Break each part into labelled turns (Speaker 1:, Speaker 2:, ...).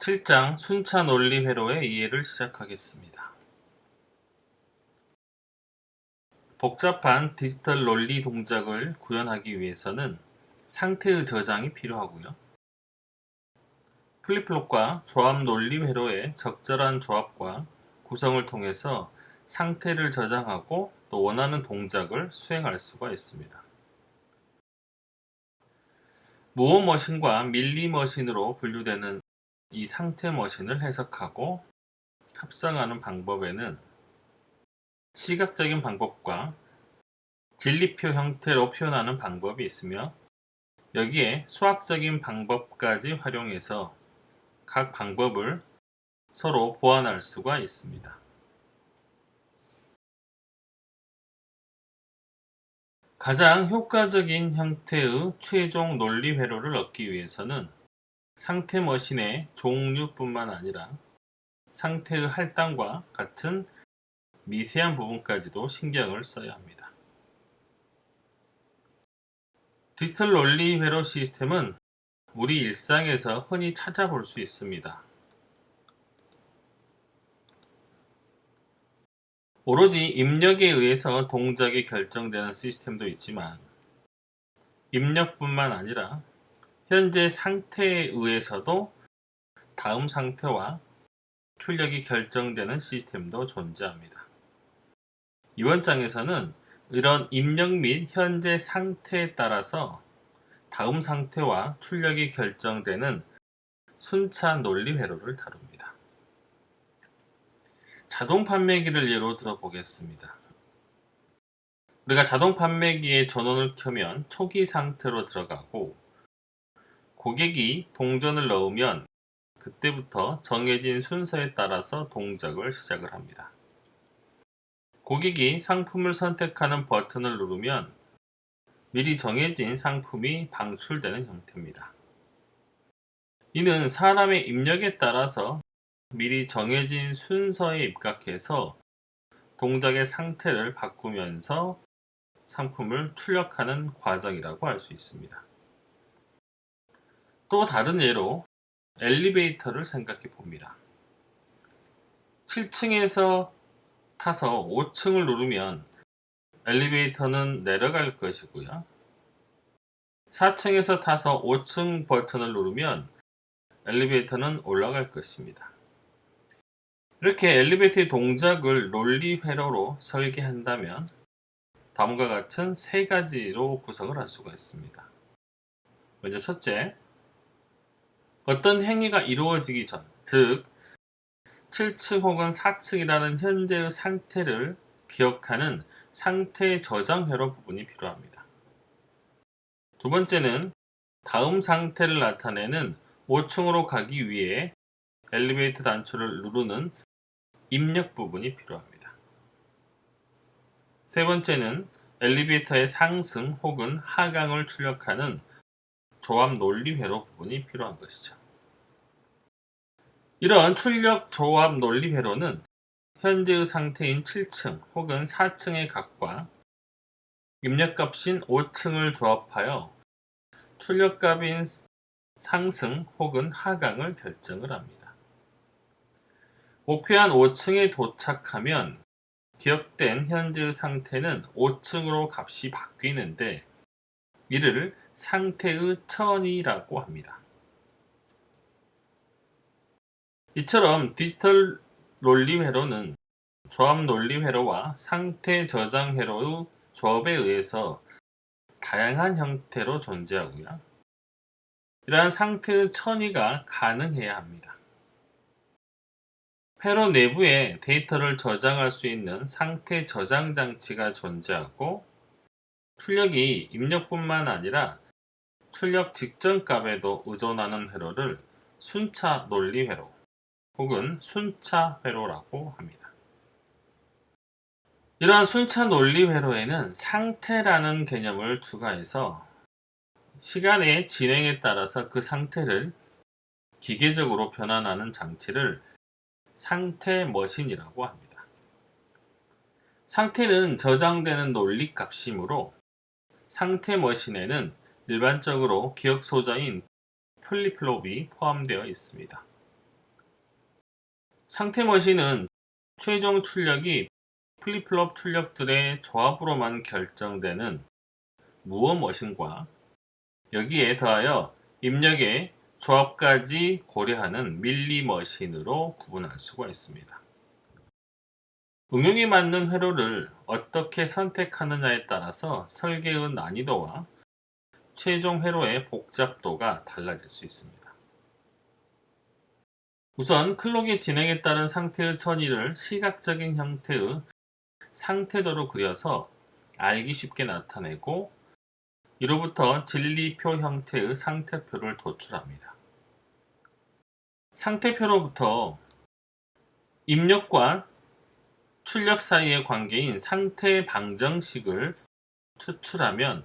Speaker 1: 7장 순차 논리 회로의 이해를 시작하겠습니다. 복잡한 디지털 논리 동작을 구현하기 위해서는 상태의 저장이 필요하고요. 플립플롭과 조합 논리 회로의 적절한 조합과 구성을 통해서 상태를 저장하고 또 원하는 동작을 수행할 수가 있습니다. 무어 머신과 밀리 머신으로 분류되는 이 상태 머신을 해석하고 합성하는 방법에는 시각적인 방법과 진리표 형태로 표현하는 방법이 있으며 여기에 수학적인 방법까지 활용해서 각 방법을 서로 보완할 수가 있습니다. 가장 효과적인 형태의 최종 논리 회로를 얻기 위해서는 상태 머신의 종류뿐만 아니라 상태의 할당과 같은 미세한 부분까지도 신경을 써야 합니다. 디지털 논리 회로 시스템은 우리 일상에서 흔히 찾아볼 수 있습니다. 오로지 입력에 의해서 동작이 결정되는 시스템도 있지만 입력뿐만 아니라 현재 상태에 의해서도 다음 상태와 출력이 결정되는 시스템도 존재합니다. 이번 장에서는 이런 입력 및 현재 상태에 따라서 다음 상태와 출력이 결정되는 순차 논리 회로를 다룹니다. 자동 판매기를 예로 들어보겠습니다. 우리가 자동 판매기의 전원을 켜면 초기 상태로 들어가고 고객이 동전을 넣으면 그때부터 정해진 순서에 따라서 동작을 시작을 합니다. 고객이 상품을 선택하는 버튼을 누르면 미리 정해진 상품이 방출되는 형태입니다. 이는 사람의 입력에 따라서 미리 정해진 순서에 입각해서 동작의 상태를 바꾸면서 상품을 출력하는 과정이라고 할 수 있습니다. 또 다른 예로 엘리베이터를 생각해 봅니다. 7층에서 타서 5층을 누르면 엘리베이터는 내려갈 것이고요. 4층에서 타서 5층 버튼을 누르면 엘리베이터는 올라갈 것입니다. 이렇게 엘리베이터의 동작을 논리 회로로 설계한다면 다음과 같은 세 가지로 구성을 할 수가 있습니다. 먼저 첫째, 어떤 행위가 이루어지기 전, 즉 7층 혹은 4층이라는 현재의 상태를 기억하는 상태 저장 회로 부분이 필요합니다. 두 번째는 다음 상태를 나타내는 5층으로 가기 위해 엘리베이터 단추를 누르는 입력 부분이 필요합니다. 세 번째는 엘리베이터의 상승 혹은 하강을 출력하는 조합 논리 회로 부분이 필요한 것이죠. 이런 출력 조합 논리 회로는 현재의 상태인 7층 혹은 4층의 값과 입력값인 5층을 조합하여 출력값인 상승 혹은 하강을 결정을 합니다. 목표한 5층에 도착하면 기억된 현재의 상태는 5층으로 값이 바뀌는데 이를 상태의 천이라고 합니다. 이처럼 디지털 논리 회로는 조합 논리 회로와 상태 저장 회로의 조합에 의해서 다양한 형태로 존재하고요. 이러한 상태의 천이가 가능해야 합니다. 회로 내부에 데이터를 저장할 수 있는 상태 저장 장치가 존재하고 출력이 입력뿐만 아니라 출력 직전 값에도 의존하는 회로를 순차 논리 회로 혹은 순차 회로라고 합니다. 이러한 순차 논리 회로에는 상태라는 개념을 추가해서 시간의 진행에 따라서 그 상태를 기계적으로 변환하는 장치를 상태 머신이라고 합니다. 상태는 저장되는 논리 값이므로 상태 머신에는 일반적으로 기억 소자인 플립플롭이 포함되어 있습니다. 상태 머신은 최종 출력이 플립플롭 출력들의 조합으로만 결정되는 무어 머신과 여기에 더하여 입력의 조합까지 고려하는 밀리 머신으로 구분할 수가 있습니다. 응용에 맞는 회로를 어떻게 선택하느냐에 따라서 설계의 난이도와 최종 회로의 복잡도가 달라질 수 있습니다. 우선 클록의 진행에 따른 상태의 천위를 시각적인 형태의 상태도로 그려서 알기 쉽게 나타내고 이로부터 진리표 형태의 상태표를 도출합니다. 상태표로부터 입력과 출력 사이의 관계인 상태 방정식을 추출하면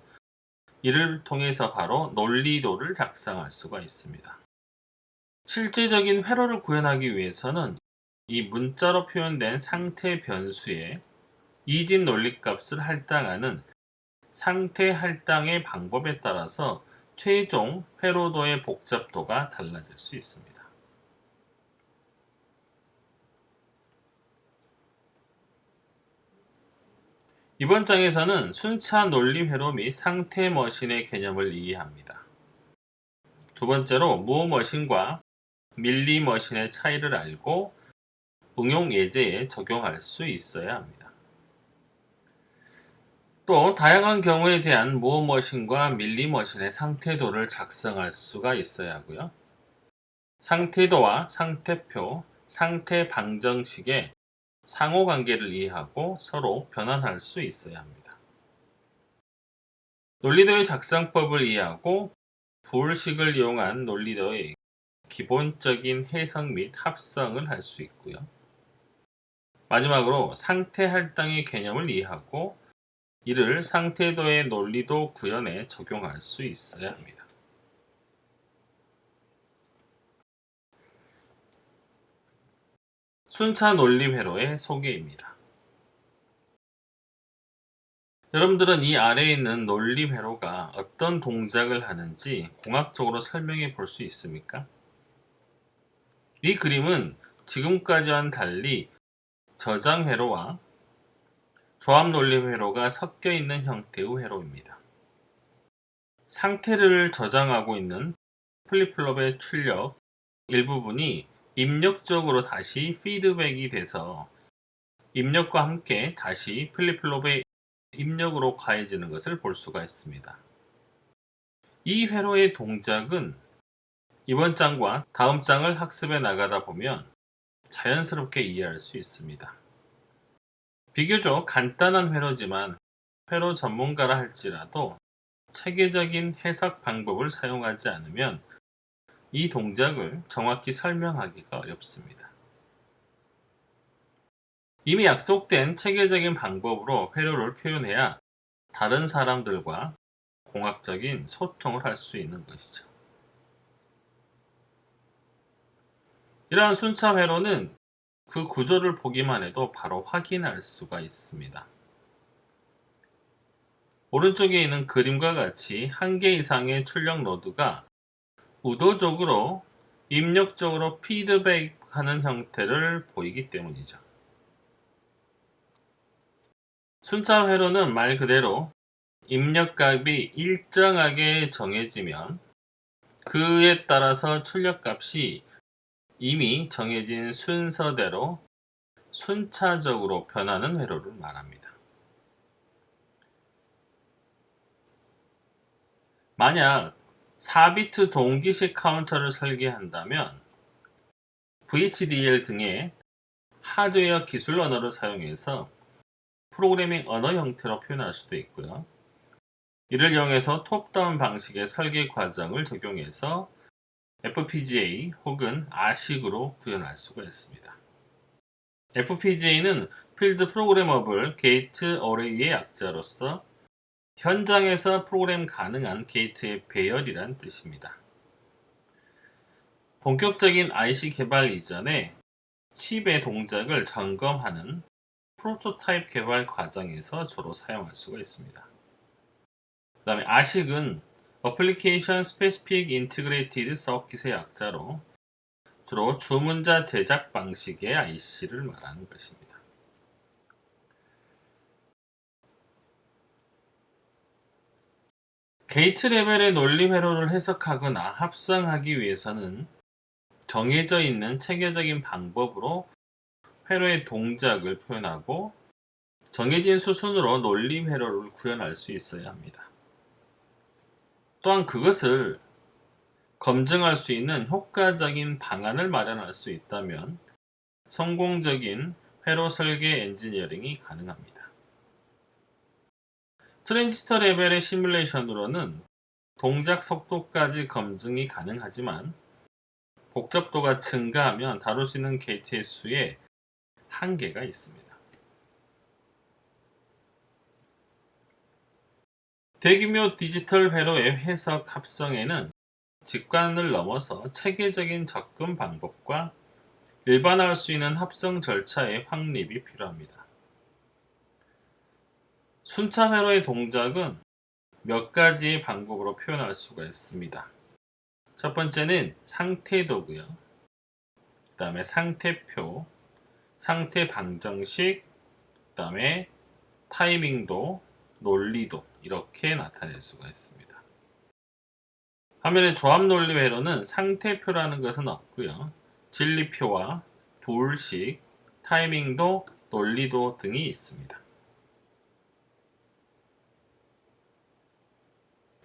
Speaker 1: 이를 통해서 바로 논리도를 작성할 수가 있습니다. 실제적인 회로를 구현하기 위해서는 이 문자로 표현된 상태 변수에 이진 논리값을 할당하는 상태 할당의 방법에 따라서 최종 회로도의 복잡도가 달라질 수 있습니다. 이번 장에서는 순차 논리 회로 및 상태 머신의 개념을 이해합니다. 두 번째로 무어 머신과 밀리 머신의 차이를 알고 응용 예제에 적용할 수 있어야 합니다. 또 다양한 경우에 대한 무어 머신과 밀리 머신의 상태도를 작성할 수가 있어야 하고요. 상태도와 상태표, 상태 방정식의 상호관계를 이해하고 서로 변환할 수 있어야 합니다. 논리도의 작성법을 이해하고 부울식을 이용한 논리도의 기본적인 해석 및 합성을 할 수 있고요. 마지막으로 상태 할당의 개념을 이해하고 이를 상태도의 논리도 구현에 적용할 수 있어야 합니다. 순차 논리 회로의 소개입니다. 여러분들은 이 아래에 있는 논리 회로가 어떤 동작을 하는지 공학적으로 설명해 볼 수 있습니까? 이 그림은 지금까지와는 달리 저장 회로와 조합 논리 회로가 섞여 있는 형태의 회로입니다. 상태를 저장하고 있는 플립플롭의 출력 일부분이 입력적으로 다시 피드백이 돼서 입력과 함께 다시 플립플롭의 입력으로 가해지는 것을 볼 수가 있습니다. 이 회로의 동작은 이번 장과 다음 장을 학습해 나가다 보면 자연스럽게 이해할 수 있습니다. 비교적 간단한 회로지만 회로 전문가라 할지라도 체계적인 해석 방법을 사용하지 않으면 이 동작을 정확히 설명하기가 어렵습니다. 이미 약속된 체계적인 방법으로 회로를 표현해야 다른 사람들과 공학적인 소통을 할 수 있는 것이죠. 이러한 순차 회로는 그 구조를 보기만 해도 바로 확인할 수가 있습니다. 오른쪽에 있는 그림과 같이 한 개 이상의 출력 노드가 의도적으로 입력적으로 피드백하는 형태를 보이기 때문이죠. 순차 회로는 말 그대로 입력값이 일정하게 정해지면 그에 따라서 출력값이 이미 정해진 순서대로 순차적으로 변하는 회로를 말합니다. 만약 4비트 동기식 카운터를 설계한다면 VHDL 등의 하드웨어 기술 언어를 사용해서 프로그래밍 언어 형태로 표현할 수도 있고요. 이를 이용해서 톱다운 방식의 설계 과정을 적용해서 FPGA 혹은 R식으로 구현할 수가 있습니다. FPGA는 필드 프로그래머블 게이트 어레이의 약자로서 현장에서 프로그램 가능한 게이트의 배열이란 뜻입니다. 본격적인 IC 개발 이전에 칩의 동작을 점검하는 프로토타입 개발 과정에서 주로 사용할 수가 있습니다. 그 다음에 R식은 Application Specific Integrated Circuit의 약자로 주로 주문자 제작 방식의 IC를 말하는 것입니다. 게이트 레벨의 논리 회로를 해석하거나 합성하기 위해서는 정해져 있는 체계적인 방법으로 회로의 동작을 표현하고 정해진 수순으로 논리 회로를 구현할 수 있어야 합니다. 또한 그것을 검증할 수 있는 효과적인 방안을 마련할 수 있다면 성공적인 회로 설계 엔지니어링이 가능합니다. 트랜지스터 레벨의 시뮬레이션으로는 동작 속도까지 검증이 가능하지만 복잡도가 증가하면 다룰 수 있는 게이트의 수에 한계가 있습니다. 대규모 디지털 회로의 해석 합성에는 직관을 넘어서 체계적인 접근 방법과 일반화할 수 있는 합성 절차의 확립이 필요합니다. 순차 회로의 동작은 몇 가지의 방법으로 표현할 수가 있습니다. 첫 번째는 상태도고요. 그 다음에 상태표, 상태 방정식, 그 다음에 타이밍도, 논리도 이렇게 나타낼 수가 있습니다. 반면에 조합 논리 회로는 상태표라는 것은 없고요. 진리표와 불식, 타이밍도, 논리도 등이 있습니다.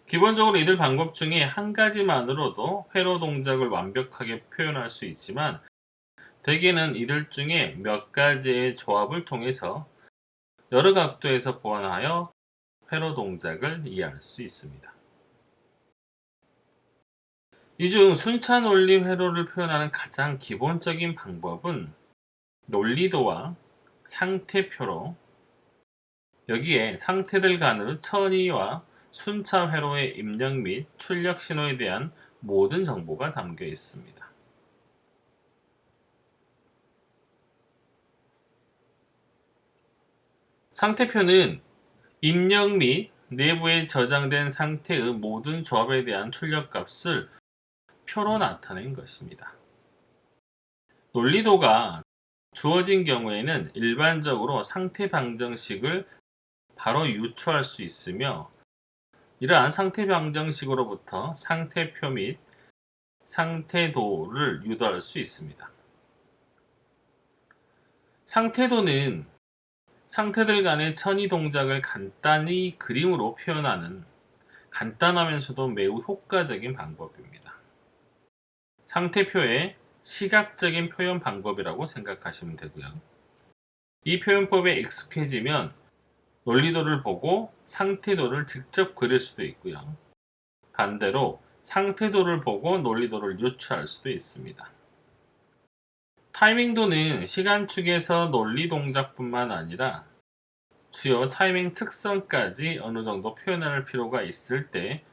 Speaker 1: 기본적으로 이들 방법 중에 한 가지만으로도 회로 동작을 완벽하게 표현할 수 있지만 대개는 이들 중에 몇 가지의 조합을 통해서 여러 각도에서 보완하여 회로 동작을 이해할 수 있습니다. 이 중 순차 논리 회로를 표현하는 가장 기본적인 방법은 논리도와 상태표로 여기에 상태들 간의 천위와 순차 회로의 입력 및 출력 신호에 대한 모든 정보가 담겨 있습니다. 상태표는 입력 및 내부에 저장된 상태의 모든 조합에 대한 출력 값을 표로 나타낸 것입니다. 논리도가 주어진 경우에는 일반적으로 상태 방정식을 바로 유추할 수 있으며 이러한 상태 방정식으로부터 상태표 및 상태도를 유도할 수 있습니다. 상태도는 상태들 간의 천위 동작을 간단히 그림으로 표현하는 간단하면서도 매우 효과적인 방법입니다. 상태표의 시각적인 표현 방법이라고 생각하시면 되고요. 이 표현법에 익숙해지면 논리도를 보고 상태도를 직접 그릴 수도 있고요. 반대로 상태도를 보고 논리도를 유추할 수도 있습니다. 타이밍도는 시간축에서 논리 동작뿐만 아니라 주요 타이밍 특성까지 어느 정도 표현할 필요가 있을 때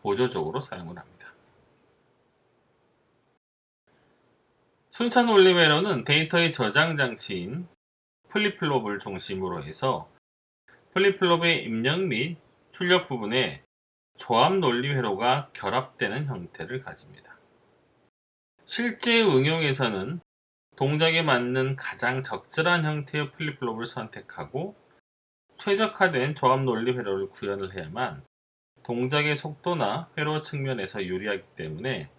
Speaker 1: 보조적으로 사용을 합니다. 순차 논리 회로는 데이터의 저장 장치인 플립플롭을 중심으로 해서 플립플롭의 입력 및 출력 부분에 조합 논리 회로가 결합되는 형태를 가집니다. 실제 응용에서는 동작에 맞는 가장 적절한 형태의 플립플롭을 선택하고 최적화된 조합 논리 회로를 구현을 해야만 동작의 속도나 회로 측면에서 유리하기 때문에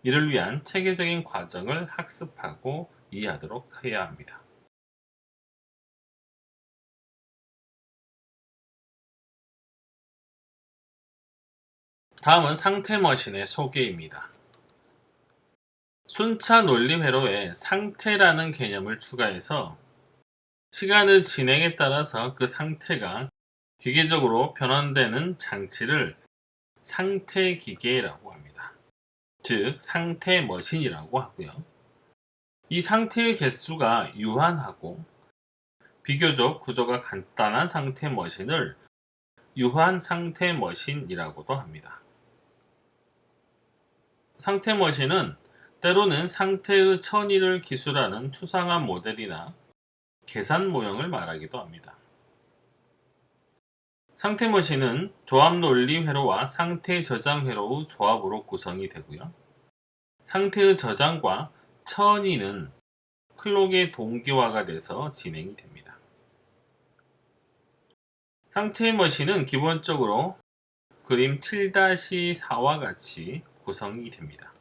Speaker 1: 이를 위한 체계적인 과정을 학습하고 이해하도록 해야 합니다. 다음은 상태 머신의 소개입니다. 순차 논리 회로에 상태라는 개념을 추가해서 시간의 진행에 따라서 그 상태가 기계적으로 변환되는 장치를 상태 기계라고 합니다. 즉 상태 머신이라고 하고요. 이 상태의 개수가 유한하고 비교적 구조가 간단한 상태 머신을 유한 상태 머신이라고도 합니다. 상태 머신은 때로는 상태의 천위를 기술하는 추상화 모델이나 계산 모형을 말하기도 합니다. 상태 머신은 조합 논리 회로와 상태 저장 회로의 조합으로 구성이 되고요. 상태의 저장과 천이는 클록의 동기화가 돼서 진행이 됩니다. 상태 머신은 기본적으로 그림 7-4와 같이 구성이 됩니다.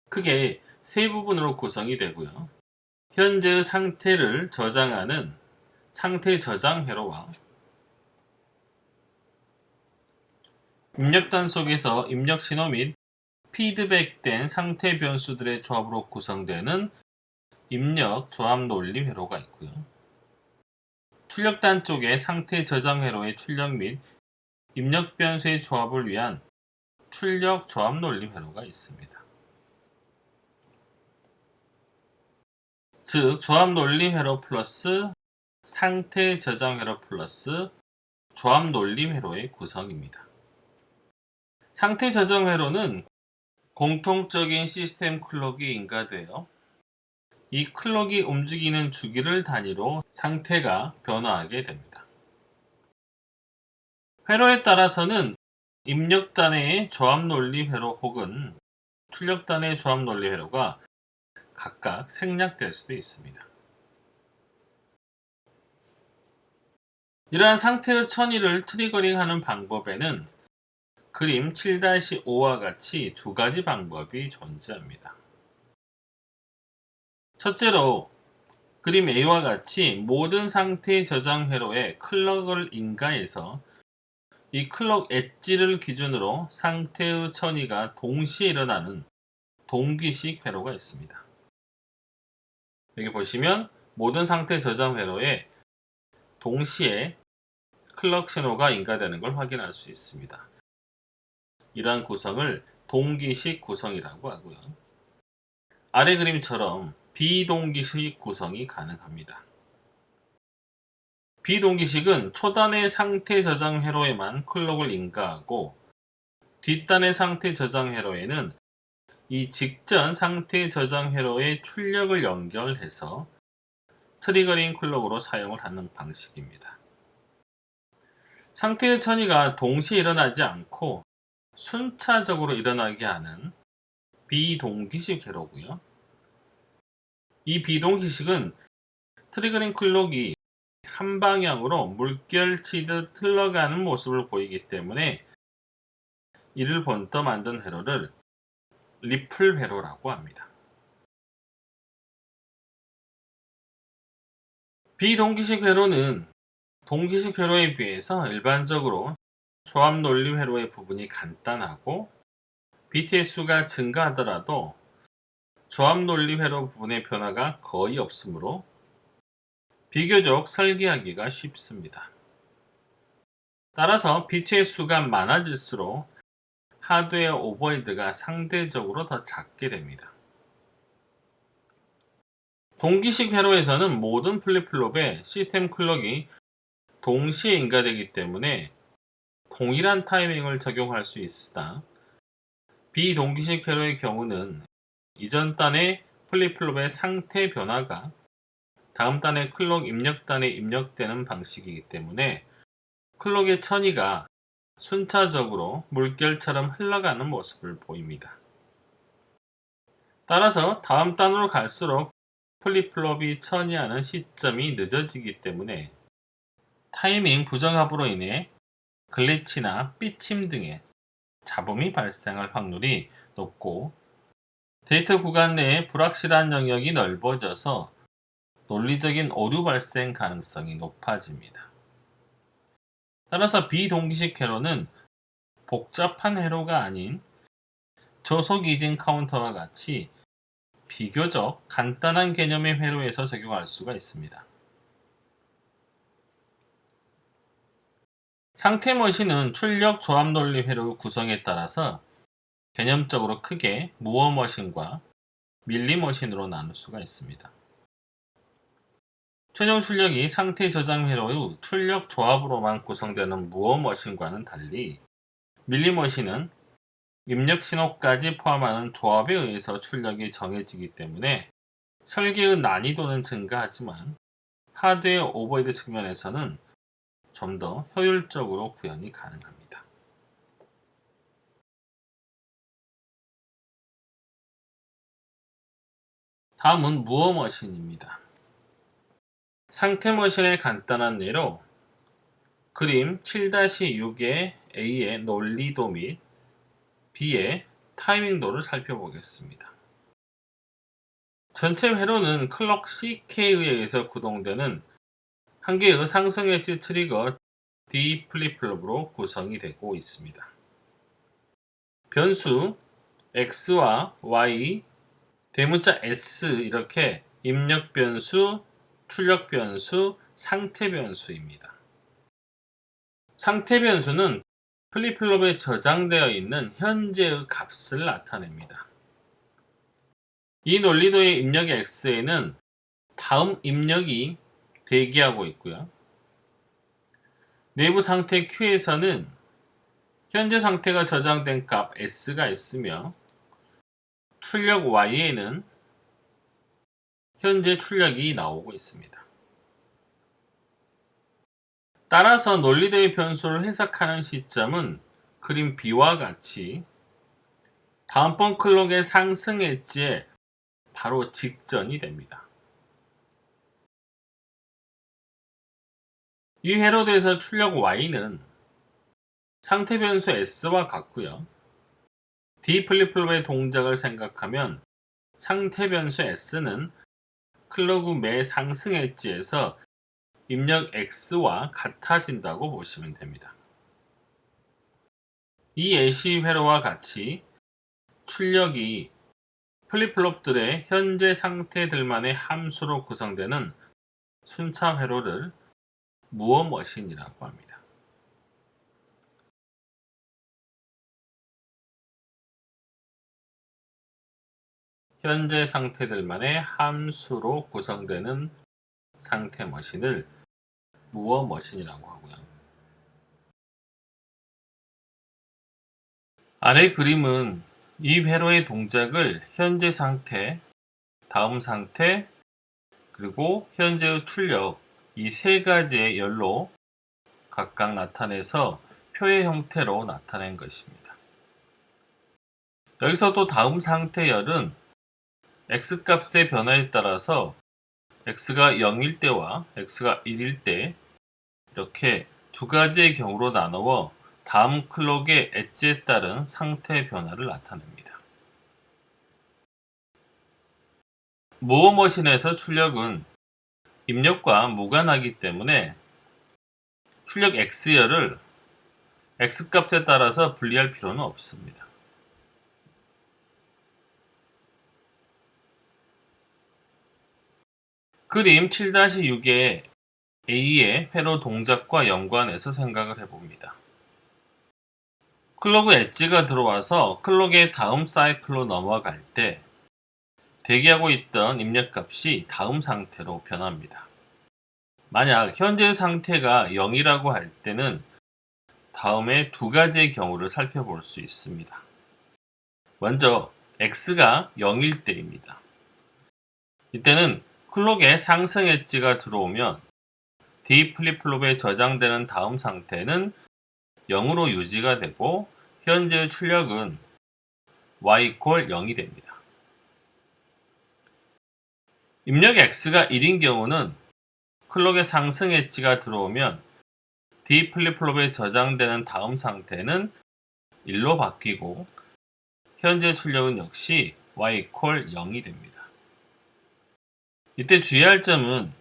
Speaker 1: 크게 세 부분으로 구성이 되고요. 현재의 상태를 저장하는 상태 저장 회로와 입력단 속에서 입력 신호 및 피드백된 상태 변수들의 조합으로 구성되는 입력 조합 논리 회로가 있고요. 출력단 쪽에 상태 저장 회로의 출력 및 입력 변수의 조합을 위한 출력 조합 논리 회로가 있습니다. 즉, 조합 논리 회로 플러스 상태 저장 회로 플러스 조합 논리 회로의 구성입니다. 상태 저장 회로는 공통적인 시스템 클럭이 인가되어 이 클럭이 움직이는 주기를 단위로 상태가 변화하게 됩니다. 회로에 따라서는 입력단의 조합 논리 회로 혹은 출력단의 조합 논리 회로가 각각 생략될 수도 있습니다. 이러한 상태의 천위를 트리거링하는 방법에는 그림 7-5와 같이 두 가지 방법이 존재합니다. 첫째로 그림 A와 같이 모든 상태 저장 회로에 클럭을 인가해서 이 클럭 엣지를 기준으로 상태의 천위가 동시에 일어나는 동기식 회로가 있습니다. 여기 보시면 모든 상태 저장 회로에 동시에 클럭 신호가 인가되는 걸 확인할 수 있습니다. 이러한 구성을 동기식 구성이라고 하고요. 아래 그림처럼 비동기식 구성이 가능합니다. 비동기식은 초단의 상태 저장 회로에만 클럭을 인가하고 뒷단의 상태 저장 회로에는 이 직전 상태 저장 회로의 출력을 연결해서 트리거링 클럭으로 사용을 하는 방식입니다. 상태의 천위가 동시에 일어나지 않고 순차적으로 일어나게 하는 비동기식 회로고요. 이 비동기식은 트리거링 클럭이 한 방향으로 물결치듯 흘러가는 모습을 보이기 때문에 이를 본떠 만든 회로를 리플 회로라고 합니다. 비동기식 회로는 동기식 회로에 비해서 일반적으로 조합 논리 회로의 부분이 간단하고 bit의 수가 증가하더라도 조합 논리 회로 부분의 변화가 거의 없으므로 비교적 설계하기가 쉽습니다. 따라서 bit의 수가 많아질수록 하드웨어 오버헤드가 상대적으로 더 작게 됩니다. 동기식 회로에서는 모든 플립플롭에 시스템 클럭이 동시에 인가되기 때문에 동일한 타이밍을 적용할 수 있으나 비동기식 회로의 경우는 이전 단의 플립플롭의 상태 변화가 다음 단의 클럭 입력단에 입력되는 방식이기 때문에 클럭의 천위가 순차적으로 물결처럼 흘러가는 모습을 보입니다. 따라서 다음 단으로 갈수록 플립플롭이 천위하는 시점이 늦어지기 때문에 타이밍 부정합으로 인해 글리치나 삐침 등의 잡음이 발생할 확률이 높고 데이터 구간 내에 불확실한 영역이 넓어져서 논리적인 오류 발생 가능성이 높아집니다. 따라서 비동기식 회로는 복잡한 회로가 아닌 저속 이진 카운터와 같이 비교적 간단한 개념의 회로에서 적용할 수가 있습니다. 상태 머신은 출력 조합 논리 회로 구성에 따라서 개념적으로 크게 무어 머신과 밀리 머신으로 나눌 수가 있습니다. 최종 출력이 상태 저장 회로의 출력 조합으로만 구성되는 무어 머신과는 달리 밀리 머신은 입력 신호까지 포함하는 조합에 의해서 출력이 정해지기 때문에 설계의 난이도는 증가하지만 하드웨어 오버헤드 측면에서는 좀 더 효율적으로 구현이 가능합니다. 다음은 무어 머신입니다. 상태 머신의 간단한 예로 그림 7-6의 A의 논리도 및 B의 타이밍도를 살펴보겠습니다. 전체 회로는 클럭 CK에 의해서 구동되는 한 개의 상승 엣지 트리거 D 플립플롭으로 구성이 되고 있습니다. 변수 X와 Y, 대문자 S 이렇게 입력 변수, 출력 변수, 상태 변수입니다. 상태 변수는 플립플롭에 저장되어 있는 현재의 값을 나타냅니다. 이 논리도의 입력 X에는 다음 입력이 대기하고 있고요. 내부 상태 Q에서는 현재 상태가 저장된 값 S가 있으며 출력 Y에는 현재 출력이 나오고 있습니다. 따라서 논리도의 변수를 해석하는 시점은 그림 B와 같이 다음번 클럭의 상승 엣지에 바로 직전이 됩니다. 이 회로도에서 출력 Y는 상태 변수 S와 같고요. D 플립플롭의 동작을 생각하면 상태 변수 S는 클럭 후 매 상승 엣지에서 입력 X와 같아진다고 보시면 됩니다. 이 예시 회로와 같이 출력이 플립플롭들의 현재 상태들만의 함수로 구성되는 순차 회로를 무어 머신이라고 합니다. 현재 상태들만의 함수로 구성되는 상태 머신을 무어 머신이라고 하고요. 아래 그림은 이 회로의 동작을 현재 상태, 다음 상태, 그리고 현재의 출력 이 세 가지의 열로 각각 나타내서 표의 형태로 나타낸 것입니다. 여기서 또 다음 상태 열은 X값의 변화에 따라서 X가 0일 때와 X가 1일 때 이렇게 두 가지의 경우로 나누어 다음 클럭의 엣지에 따른 상태 변화를 나타냅니다. 무어 머신에서 출력은 입력과 무관하기 때문에 출력 X열을 X값에 따라서 분리할 필요는 없습니다. 그림 7-6의 A의 회로 동작과 연관해서 생각을 해봅니다. 클럭 엣지가 들어와서 클럭의 다음 사이클로 넘어갈 때 대기하고 있던 입력값이 다음 상태로 변합니다. 만약 현재 상태가 0이라고 할 때는 다음에 두 가지의 경우를 살펴볼 수 있습니다. 먼저 X가 0일 때입니다. 이때는 클럭에 상승 엣지가 들어오면 D 플립플롭에 저장되는 다음 상태는 0으로 유지가 되고 현재의 출력은 Y = 0이 됩니다. 입력 X가 1인 경우는 클럭에 상승 엣지가 들어오면 D 플립플롭에 저장되는 다음 상태는 1로 바뀌고 현재 출력은 역시 Y = 0이 됩니다. 이때 주의할 점은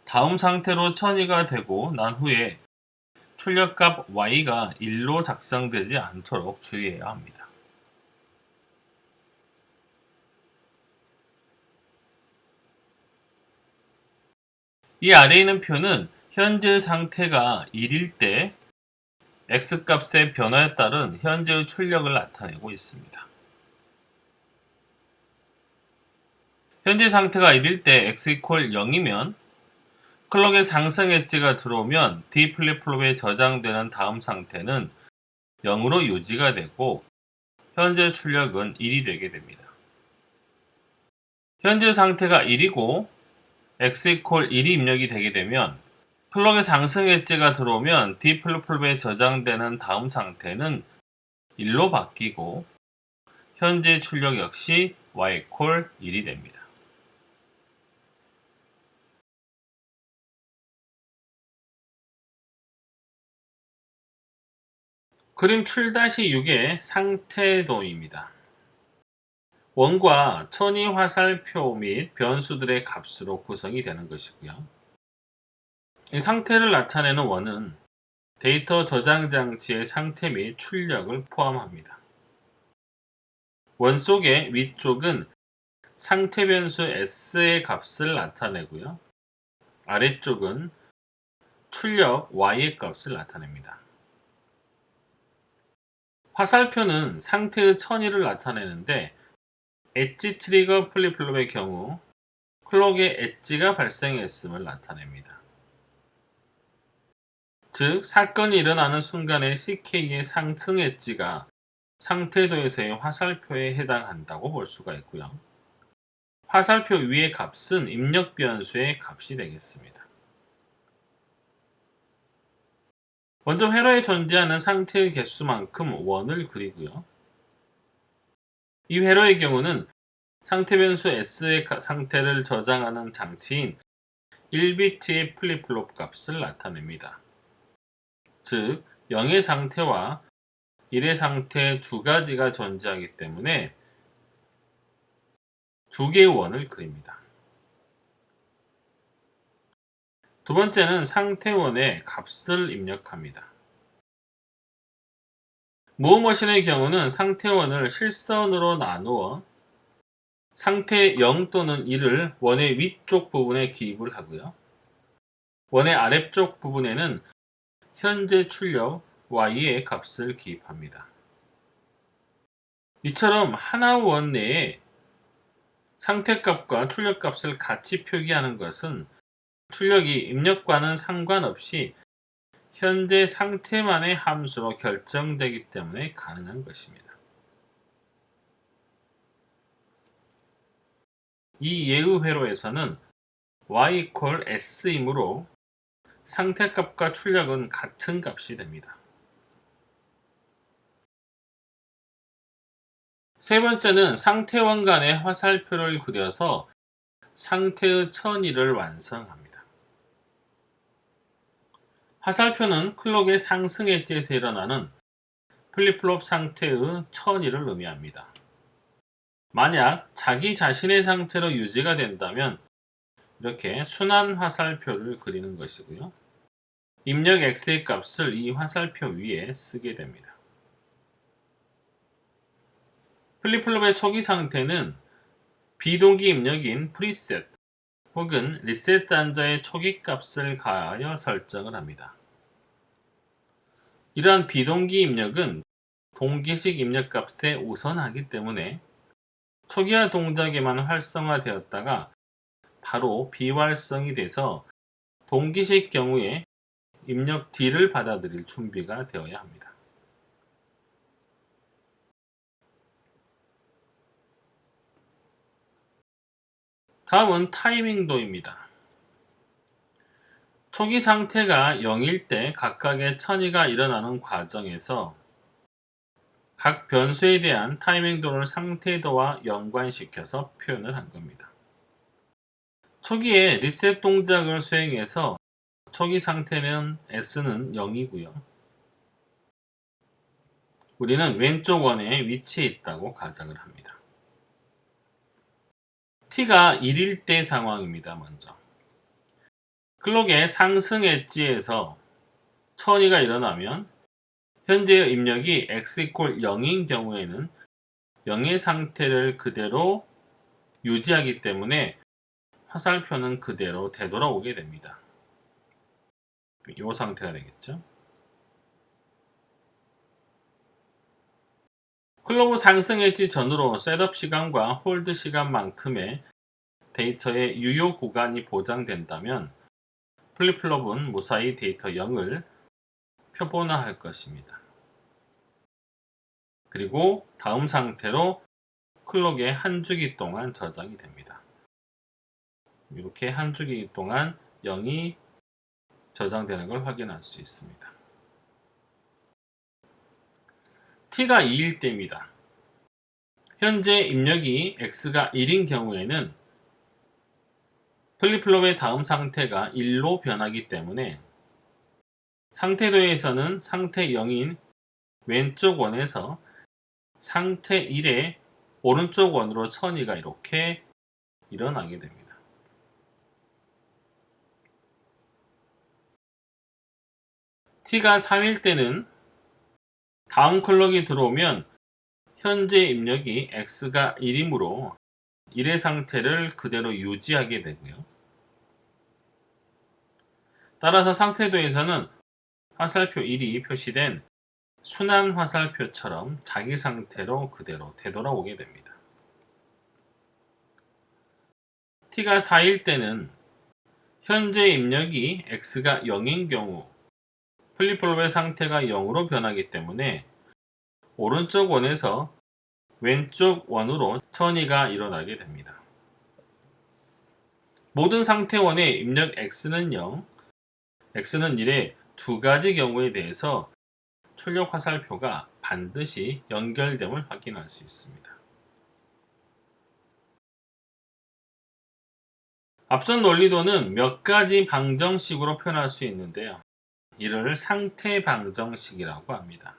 Speaker 1: 다음 상태로 천이가 되고 난 후에 출력값 Y가 1로 작성되지 않도록 주의해야 합니다. 이 아래에 있는 표는 현재 상태가 1일 때 X값의 변화에 따른 현재의 출력을 나타내고 있습니다. 현재 상태가 1일 때 X = 0이면 클럭의 상승 엣지가 들어오면 D 플립플롭에 저장되는 다음 상태는 0으로 유지가 되고 현재 출력은 1이 되게 됩니다. 현재 상태가 1이고 X = 1이 입력이 되게 되면 클럭의 상승 엣지가 들어오면 D 플립플롭에 저장되는 다음 상태는 1로 바뀌고 현재 출력 역시 Y = 1이 됩니다. 그림 7-6의 상태도입니다. 원과 천이 화살표 및 변수들의 값으로 구성이 되는 것이고요. 이 상태를 나타내는 원은 데이터 저장 장치의 상태 및 출력을 포함합니다. 원 속의 위쪽은 상태 변수 S의 값을 나타내고요. 아래쪽은 출력 Y의 값을 나타냅니다. 화살표는 상태의 천위를 나타내는데 엣지 트리거 플립플롭의 경우 클럭의 엣지가 발생했음을 나타냅니다. 즉, 사건이 일어나는 순간의 CK의 상승 엣지가 상태도에서의 화살표에 해당한다고 볼 수가 있고요. 화살표 위의 값은 입력 변수의 값이 되겠습니다. 먼저 회로에 존재하는 상태의 개수만큼 원을 그리고요. 이 회로의 경우는 상태 변수 S의 상태를 저장하는 장치인 1비트의 플립플롭 값을 나타냅니다. 즉, 0의 상태와 1의 상태 두 가지가 존재하기 때문에 두 개의 원을 그립니다. 두 번째는 상태원의 값을 입력합니다. 모어머신의 경우는 상태원을 실선으로 나누어 상태 0 또는 1을 원의 위쪽 부분에 기입을 하고요. 원의 아래쪽 부분에는 현재 출력 Y의 값을 기입합니다. 이처럼 하나 원 내에 상태값과 출력값을 같이 표기하는 것은 출력이 입력과는 상관없이 현재 상태만의 함수로 결정되기 때문에 가능한 것입니다. 이 예의 회로에서는 y = s이므로 상태값과 출력은 같은 값이 됩니다. 세 번째는 상태원 간의 화살표를 그려서 상태의 천위를 완성합니다. 화살표는 클럭의 상승 엣지에서 일어나는 플립플롭 상태의 천위를 의미합니다. 만약 자기 자신의 상태로 유지가 된다면 이렇게 순환 화살표를 그리는 것이고요. 입력 X의 값을 이 화살표 위에 쓰게 됩니다. 플립플롭의 초기 상태는 비동기 입력인 프리셋 혹은 리셋 단자의 초기 값을 가하여 설정을 합니다. 이러한 비동기 입력은 동기식 입력 값에 우선하기 때문에 초기화 동작에만 활성화되었다가 바로 비활성이 돼서 동기식 경우에 입력 D를 받아들일 준비가 되어야 합니다. 다음은 타이밍도입니다. 초기 상태가 0일 때 각각의 천위가 일어나는 과정에서 각 변수에 대한 타이밍도를 상태도와 연관시켜서 표현을 한 겁니다. 초기에 리셋 동작을 수행해서 초기 상태는 S는 0이고요. 우리는 왼쪽 원에 위치해 있다고 가정을 합니다. T가 1일 때 상황입니다. 먼저 클럭의 상승 엣지에서 천위가 일어나면 현재의 입력이 x = 0인 경우에는 0의 상태를 그대로 유지하기 때문에 화살표는 그대로 되돌아오게 됩니다. 이 상태가 되겠죠. 클럭의 상승 엣지 전후로 셋업 시간과 홀드 시간만큼의 데이터의 유효 구간이 보장된다면 플립플롭은 무사히 데이터 0을 표본화할 것입니다. 그리고 다음 상태로 클럭의 한 주기 동안 저장이 됩니다. 이렇게 한 주기 동안 0이 저장되는 걸 확인할 수 있습니다. T가 2일 때입니다. 현재 입력이 X가 1인 경우에는 플립플롭의 다음 상태가 1로 변하기 때문에 상태도에서는 상태 0인 왼쪽 원에서 상태 1의 오른쪽 원으로 천이가 이렇게 일어나게 됩니다. t가 3일 때는 다음 클럭이 들어오면 현재 입력이 x가 1이므로 1의 상태를 그대로 유지하게 되고요. 따라서 상태도에서는 화살표 1이 표시된 순환 화살표처럼 자기 상태로 그대로 되돌아오게 됩니다. t가 4일 때는 현재 입력이 x가 0인 경우 플립플롭의 상태가 0으로 변하기 때문에 오른쪽 원에서 왼쪽 원으로 천이가 일어나게 됩니다. 모든 상태원의 입력 x는 0, x는 1의 두 가지 경우에 대해서 출력 화살표가 반드시 연결됨을 확인할 수 있습니다. 앞선 논리도는 몇 가지 방정식으로 표현할 수 있는데요. 이를 상태 방정식이라고 합니다.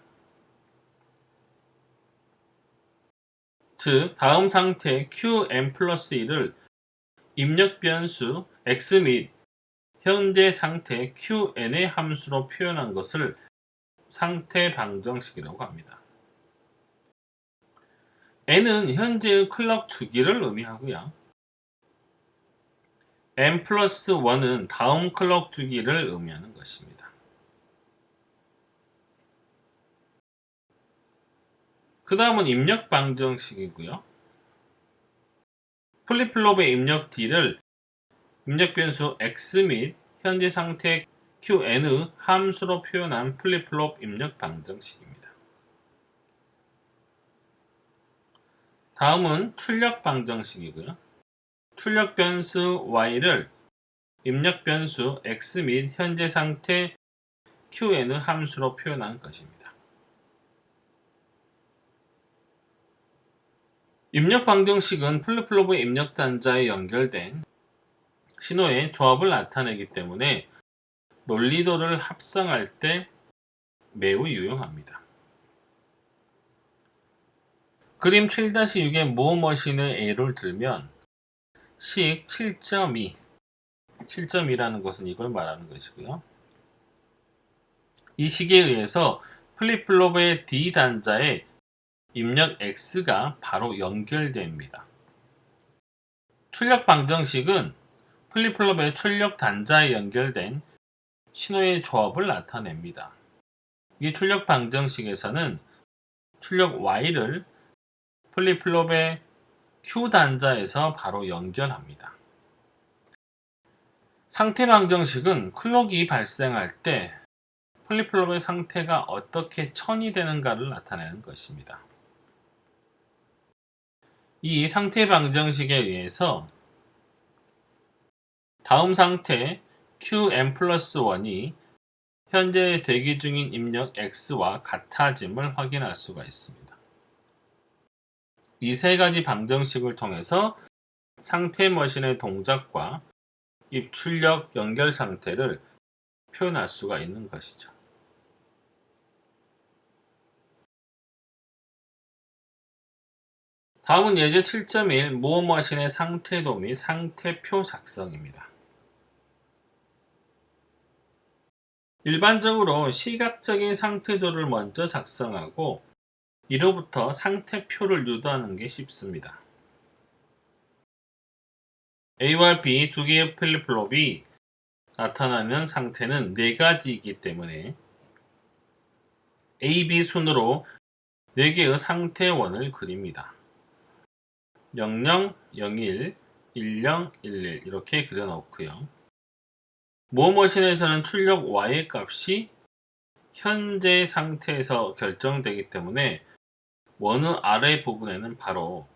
Speaker 1: 즉, 다음 상태 qn 플러스 1을 입력 변수 x 및 현재 상태 qn의 함수로 표현한 것을 상태 방정식이라고 합니다. n은 현재의 클럭 주기를 의미하고요. n 플러스 1은 다음 클럭 주기를 의미하는 것입니다. 그 다음은 입력 방정식이고요. 플립플롭의 입력 D를 입력 변수 x 및 현재 상태 qn의 함수로 표현한 플립플롭 입력 방정식입니다. 다음은 출력 방정식이고요. 출력 변수 y를 입력 변수 x 및 현재 상태 qn의 함수로 표현한 것입니다. 입력 방정식은 플립플롭의 입력 단자에 연결된 신호의 조합을 나타내기 때문에 논리도를 합성할 때 매우 유용합니다. 그림 7-6의 모어머신의 예를 들면 식 7.2, 7.2라는 것은 이걸 말하는 것이고요. 이 식에 의해서 플립플롭의 D 단자에 입력 X가 바로 연결됩니다. 출력 방정식은 플립플롭의 출력 단자에 연결된 신호의 조합을 나타냅니다. 이 출력 방정식에서는 출력 Y를 플립플롭의 Q 단자에서 바로 연결합니다. 상태 방정식은 클럭이 발생할 때 플립플롭의 상태가 어떻게 천이 되는가를 나타내는 것입니다. 이 상태 방정식에 의해서 다음 상태 qn 플러스 1이 현재 대기 중인 입력 x와 같아짐을 확인할 수가 있습니다. 이 세 가지 방정식을 통해서 상태 머신의 동작과 입출력 연결 상태를 표현할 수가 있는 것이죠. 다음은 예제 7.1 모어머신의 상태도 및 상태표 작성입니다. 일반적으로 시각적인 상태도를 먼저 작성하고 이로부터 상태표를 유도하는 게 쉽습니다. A와 B 두 개의 플립플롭이 나타나는 상태는 4가지이기 때문에 A, B 순으로 4개의 상태원을 그립니다. 00, 01, 10, 11 이렇게 그려놓고요. 모어머신에서는 출력 Y의 값이 현재 상태에서 결정되기 때문에 원의 아래 부분에는 바로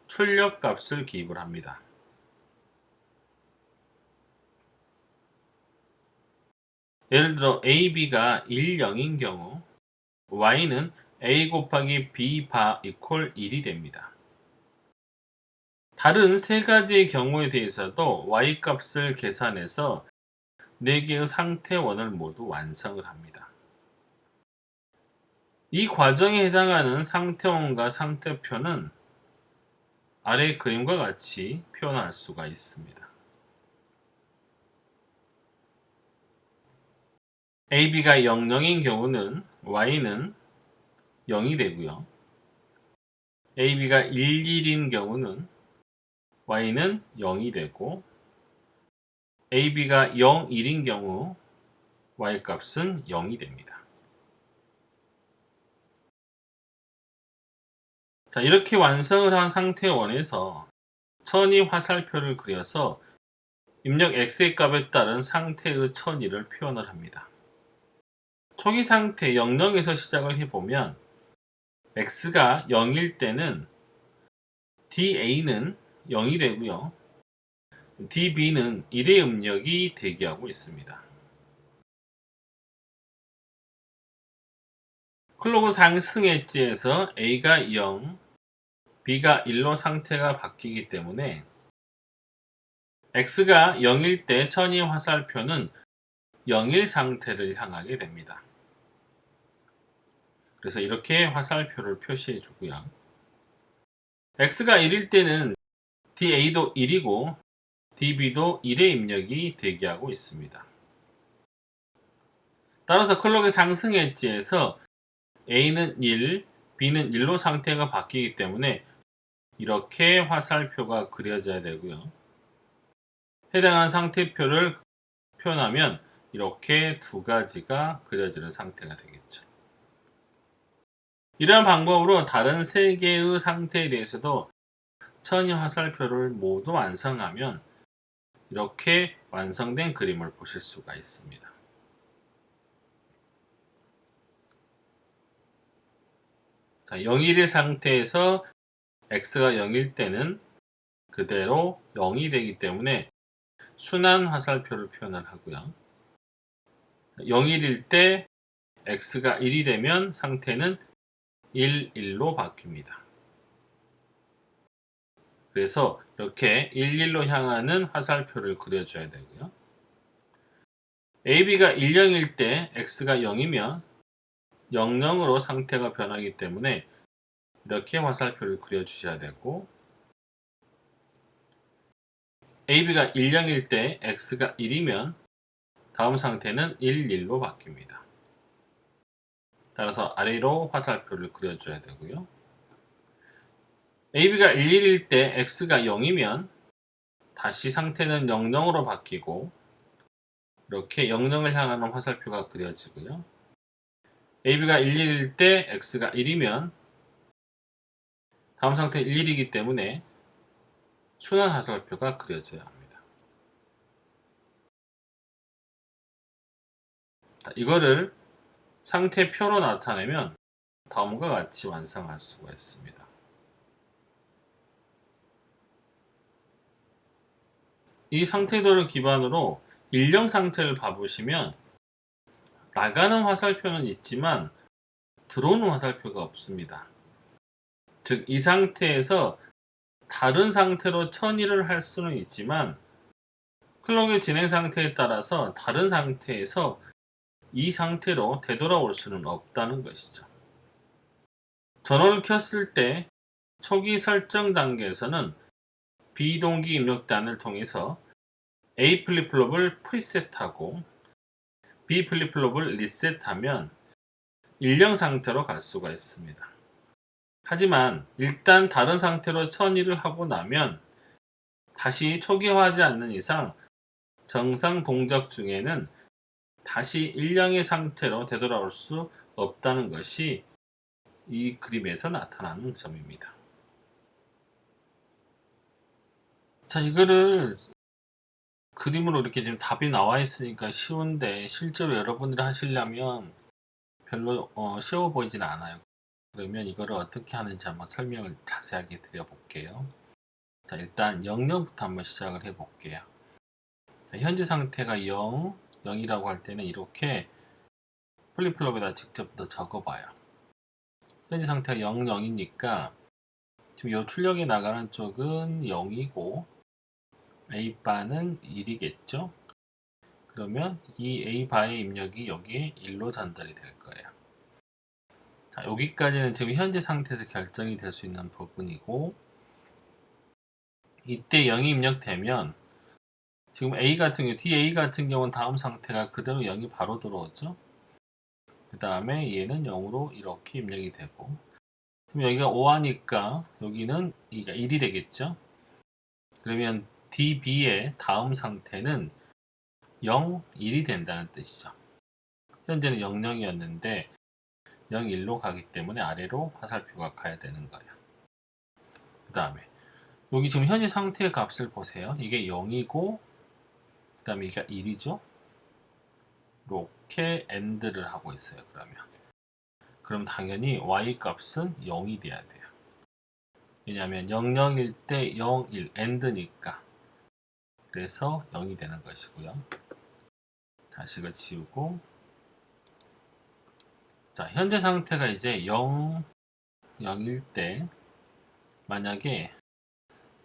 Speaker 1: 출력 값을 기입을 합니다. 예를 들어 A, B가 1, 0인 경우 Y는 A 곱하기 B 바 이퀄 1이 됩니다. 다른 세 가지의 경우에 대해서도 Y 값을 계산해서 4개의 상태원을 모두 완성을 합니다. 이 과정에 해당하는 상태원과 상태표는 아래 그림과 같이 표현할 수가 있습니다. AB가 00인 경우는 Y는 0이 되고요. AB가 11인 경우는 Y는 0이 되고 AB가 01인 경우 Y 값은 0이 됩니다. 자, 이렇게 완성을 한 상태원에서 천이 화살표를 그려서 입력 x의 값에 따른 상태의 천이를 표현을 합니다. 초기 상태 00에서 시작을 해보면 x가 0일 때는 da는 0이 되고요. db는 1의 음력이 대기하고 있습니다. 클로그 상승 엣지에서 a가 0, b가 1로 상태가 바뀌기 때문에 x가 0일 때 천이 화살표는 0일 상태를 향하게 됩니다. 그래서 이렇게 화살표를 표시해 주고요. x가 1일 때는 da도 1이고 db도 1의 입력이 대기하고 있습니다. 따라서 클럭의 상승 엣지에서 a는 1, b는 1로 상태가 바뀌기 때문에 이렇게 화살표가 그려져야 되고요. 해당하는 상태표를 표현하면 이렇게 두 가지가 그려지는 상태가 되겠죠. 이러한 방법으로 다른 세 개의 상태에 대해서도 천이 화살표를 모두 완성하면 이렇게 완성된 그림을 보실 수가 있습니다. 자, 0일의 상태에서 x가 0일 때는 그대로 0이 되기 때문에 순환 화살표를 표현을 하고요. 0일일 때 x가 1이 되면 상태는 1, 1로 바뀝니다. 그래서 이렇게 1, 1로 향하는 화살표를 그려줘야 되고요. AB가 1, 0일 때 x가 0이면 0, 0으로 상태가 변하기 때문에 이렇게 화살표를 그려주셔야 되고 AB가 1, 0일 때 x가 1이면 다음 상태는 1, 1로 바뀝니다. 따라서 아래로 화살표를 그려줘야 되고요. AB가 1, 1일 때 x가 0이면 다시 상태는 0, 0으로 바뀌고 이렇게 0, 0을 향하는 화살표가 그려지고요. AB가 1, 1일 때 x가 1이면 다음 상태 1, 1이기 때문에 순환 화살표가 그려져야 합니다. 이거를 상태표로 나타내면 다음과 같이 완성할 수가 있습니다. 이 상태도를 기반으로 일령 상태를 봐보시면 나가는 화살표는 있지만 들어오는 화살표가 없습니다. 즉, 이 상태에서 다른 상태로 천일을 할 수는 있지만 클럭의 진행 상태에 따라서 다른 상태에서 이 상태로 되돌아올 수는 없다는 것이죠. 전원을 켰을 때 초기 설정 단계에서는 비동기 입력단을 통해서 A 플립플롭을 프리셋하고 B 플립플롭을 리셋하면 일령 상태로 갈 수가 있습니다. 하지만 일단 다른 상태로 천일을 하고 나면 다시 초기화하지 않는 이상 정상 동작 중에는 다시 일령의 상태로 되돌아올 수 없다는 것이 이 그림에서 나타나는 점입니다. 자, 이거를 그림으로 이렇게 지금 답이 나와 있으니까 쉬운데 실제로 여러분들이 하시려면 별로 쉬워 보이진 않아요. 그러면 이거를 어떻게 하는지 한번 설명을 자세하게 드려볼게요. 자, 일단 00부터 한번 시작을 해볼게요. 자, 현재 상태가 0, 0이라고 할 때는 이렇게 플립플롭에다 직접 더 적어봐요. 현재 상태가 0, 0이니까 지금 이 출력이 나가는 쪽은 0이고 A바는 1이겠죠? 그러면 이 A바의 입력이 여기에 1로 전달이 될 거예요. 자, 여기까지는 지금 현재 상태에서 결정이 될 수 있는 부분이고, 이때 0이 입력되면 지금 A 같은 경우, DA 같은 경우는 다음 상태가 그대로 0이 바로 들어오죠. 그 다음에 얘는 0으로 이렇게 입력이 되고, 그럼 여기가 5하니까 여기는 1이 되겠죠. 그러면 DB의 다음 상태는 0, 1이 된다는 뜻이죠. 현재는 0, 0이었는데 0, 1로 가기 때문에 아래로 화살표가 가야 되는 거예요. 그 다음에 여기 지금 현재 상태의 값을 보세요. 이게 0이고 그 다음에 이게 1이죠. 이렇게 AND를 하고 있어요. 그럼 당연히 Y 값은 0이 돼야 돼요. 왜냐하면 0, 0일 때 0, 1 AND니까. 그래서 0이 되는 것이고요. 다시 이거 지우고, 자, 현재 상태가 이제 0, 0일 때 만약에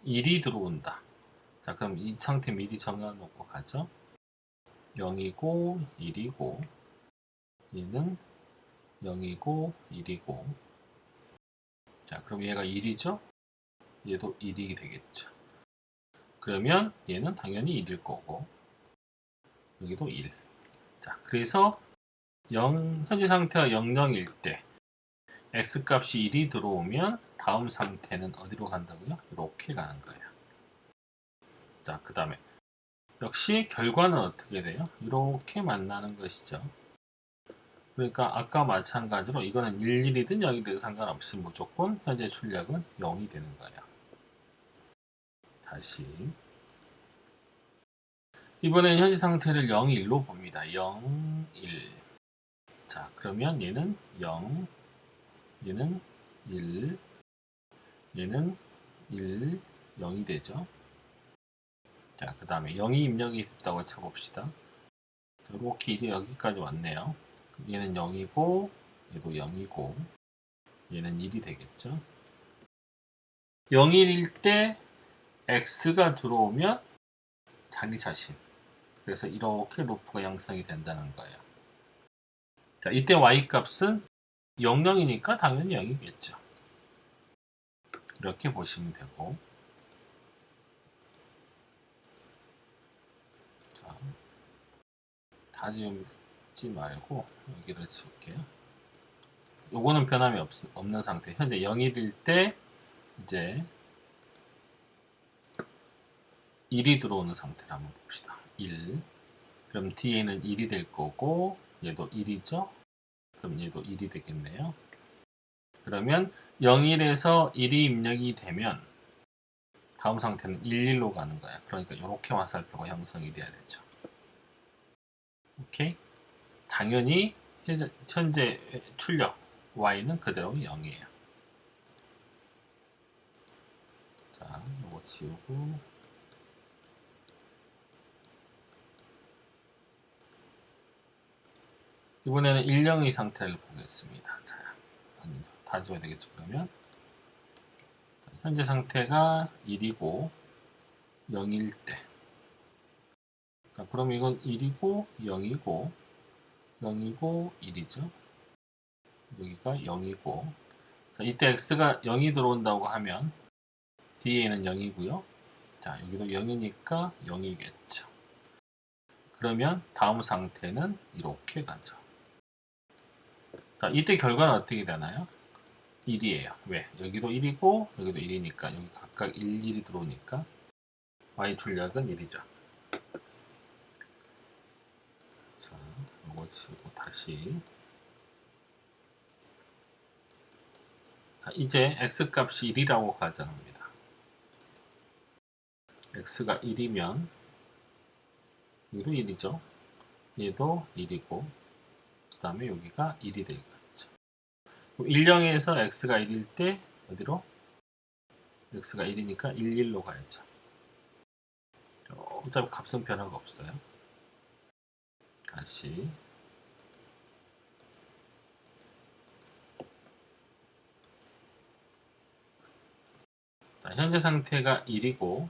Speaker 1: 1이 들어온다. 자, 그럼 이 상태 미리 정해놓고 가죠. 0이고 1이고 얘는 0이고 1이고, 자, 그럼 얘가 1이죠? 얘도 1이 되겠죠. 그러면 얘는 당연히 1일 거고 여기도 1. 자, 그래서 현재 상태가 0, 0일 때 x값이 1이 들어오면 다음 상태는 어디로 간다고요? 이렇게 가는 거예요. 자, 그 다음에 역시 결과는 어떻게 돼요? 이렇게 만나는 것이죠. 그러니까 아까 마찬가지로 이거는 11이든 0이든 상관없이 무조건 현재 출력은 0이 되는 거예요. 다시 이번엔 현재 상태를 0, 1로 봅니다. 0, 1. 자, 그러면 얘는 0, 얘는 1, 얘는 1, 0이 되죠. 자, 그 다음에 0이 입력이 됐다고 쳐봅시다. 이렇게 1이 여기까지 왔네요. 얘는 0이고 얘도 0이고 얘는 1이 되겠죠. 0, 1일 때 x가 들어오면 자기 자신, 그래서 이렇게 루프가 형성이 된다는 거예요. 자, 이때 y 값은 0, 0이니까 당연히 0이겠죠. 이렇게 보시면 되고, 자, 다 지우지 말고 여기를 지울게요. 요거는 변함이 없는 상태. 현재 0일 때 이제 1이 들어오는 상태를 한번 봅시다. 1. 그럼 뒤에는 1이 될 거고 얘도 1이죠. 그럼 얘도 1이 되겠네요. 그러면 0일에서 1이 입력이 되면 다음 상태는 11로 가는 거야. 그러니까 이렇게 화살표가 형성이 돼야 되죠. 오케이? 당연히 현재 출력 y는 그대로 0이에요. 자, 이거 지우고, 이번에는 102 상태를 보겠습니다. 자, 다 지워야 되겠죠. 그러면 자, 현재 상태가 1이고 0일 때, 자, 그럼 이건 1이고 0이고 0이고 1이죠. 여기가 0이고, 자, 이때 x가 0이 들어온다고 하면 뒤에는 0이고요. 자, 여기도 0이니까 0이겠죠. 그러면 다음 상태는 이렇게 가죠. 자, 이때 결과는 어떻게 되나요? 1이에요. 왜? 여기도 1이고 여기도 1이니까 여기 각각 1, 1이 들어오니까 y 출력은 1이죠. 자, 이거 치고 다시. 자, 이제 x값이 1이라고 가정합니다. x가 1이면 여기도 1이죠. 얘도 1이고 그 다음에 여기가 1이 되겠죠. 1, 0에서 x가 1일 때 어디로? x가 1이니까 1, 1로 가야죠. 어차피 값은 변화가 없어요. 다시 자, 현재 상태가 1이고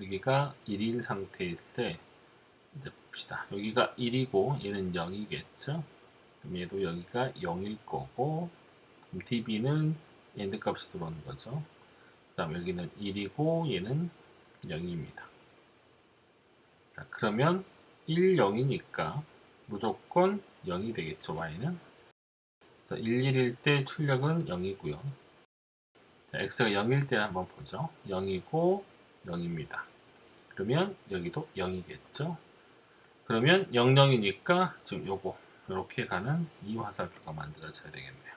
Speaker 1: 여기가 1일 상태일 때 이제 봅시다. 여기가 1이고 얘는 0이겠죠. 그럼 얘도 여기가 0일 거고, 그럼 db는 엔드 값이 들어오는 거죠. 그 다음 여기는 1이고 얘는 0입니다. 자, 그러면 1, 0이니까 무조건 0이 되겠죠, y는. 그래서 1, 1일 때 출력은 0이고요. 자, x가 0일 때 한번 보죠. 0이고 0입니다. 그러면 여기도 0이겠죠. 그러면 0, 0이니까 지금 요거 이렇게 가는 이 화살표가 만들어져야 되겠네요.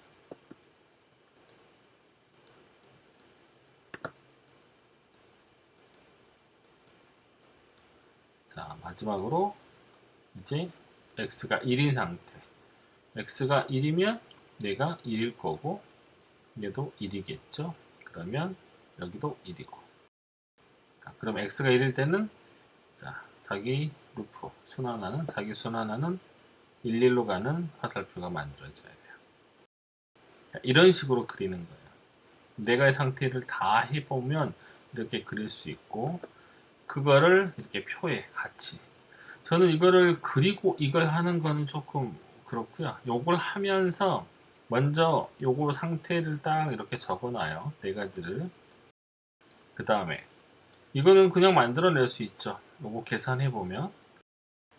Speaker 1: 자, 마지막으로 이제 x가 1인 상태. x가 1이면 얘가 1일 거고 얘도 1이겠죠. 그러면 여기도 1이고. 자, 그럼 x가 1일 때는 자, 자기 루프 순환하는 자기 순환하는 1, 1로 가는 화살표가 만들어져야 돼요. 자, 이런 식으로 그리는 거예요. 내가의 상태를 다 해보면 이렇게 그릴 수 있고 그거를 이렇게 표에 같이 저는 이거를 그리고 이걸 하는 거는 조금 그렇고요. 요걸 하면서 먼저 요거 상태를 딱 이렇게 적어놔요. 네 가지를. 그 다음에 이거는 그냥 만들어낼 수 있죠. 요거 계산해보면.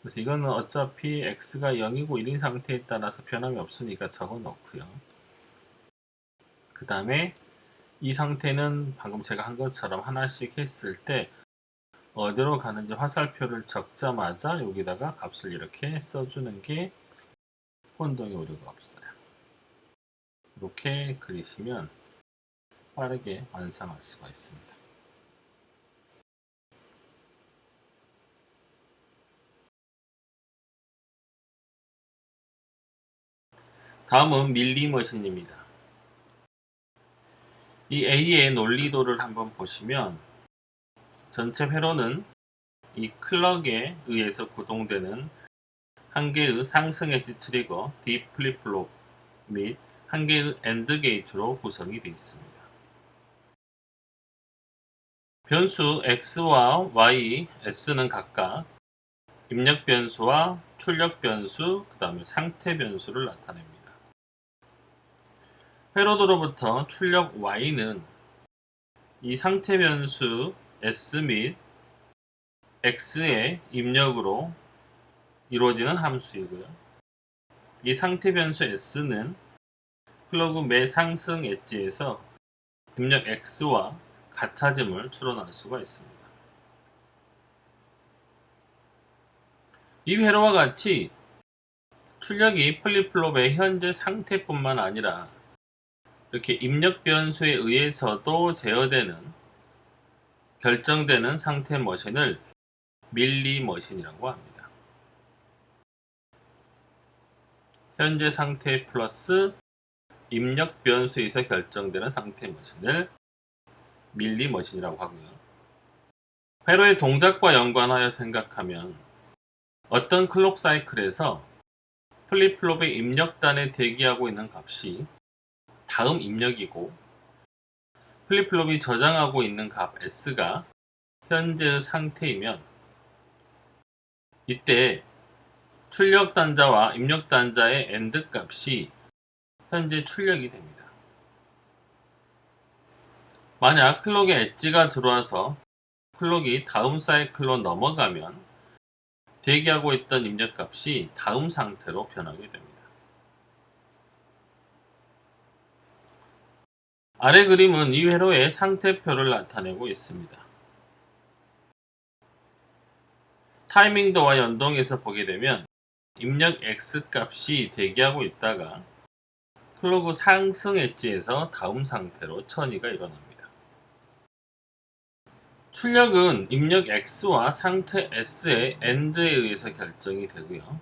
Speaker 1: 그래서 이거는 어차피 x가 0이고 1인 상태에 따라서 변함이 없으니까 적어놓고요. 그 다음에 이 상태는 방금 제가 한 것처럼 하나씩 했을 때 어디로 가는지 화살표를 적자마자 여기다가 값을 이렇게 써주는 게 혼동의 오류가 없어요. 이렇게 그리시면 빠르게 완성할 수가 있습니다. 다음은 밀리머신입니다. 이 A의 논리도를 한번 보시면 전체 회로는 이 클럭에 의해서 구동되는 한 개의 상승 엣지 트리거 D 플립플롭 및 한 개의 AND 게이트로 구성이 되어 있습니다. 변수 X와 Y, S는 각각 입력 변수와 출력 변수, 그 다음에 상태 변수를 나타냅니다. 회로도로부터 출력 Y는 이 상태 변수 S 및 X의 입력으로 이루어지는 함수이고요. 이 상태 변수 S는 클로그 매 상승 엣지에서 입력 X와 같아짐을 추론할 수가 있습니다. 이 회로와 같이 출력이 플립플롭의 현재 상태뿐만 아니라 이렇게 입력 변수에 의해서도 제어되는 결정되는 상태 머신을 밀리 머신이라고 합니다. 현재 상태 플러스 입력 변수에서 결정되는 상태 머신을 밀리 머신이라고 하고요. 회로의 동작과 연관하여 생각하면 어떤 클록 사이클에서 플립플롭의 입력단에 대기하고 있는 값이 다음 입력이고 플립플롭이 저장하고 있는 값 S가 현재의 상태이면 이때 출력 단자와 입력 단자의 AND 값이 현재 출력이 됩니다. 만약 클록에 엣지가 들어와서 클록이 다음 사이클로 넘어가면 대기하고 있던 입력 값이 다음 상태로 변하게 됩니다. 아래 그림은 이 회로의 상태표를 나타내고 있습니다. 타이밍도와 연동해서 보게 되면 입력 X 값이 대기하고 있다가 클로그 상승 엣지에서 다음 상태로 전이가 일어납니다. 출력은 입력 X와 상태 S의 AND에 의해서 결정이 되고요.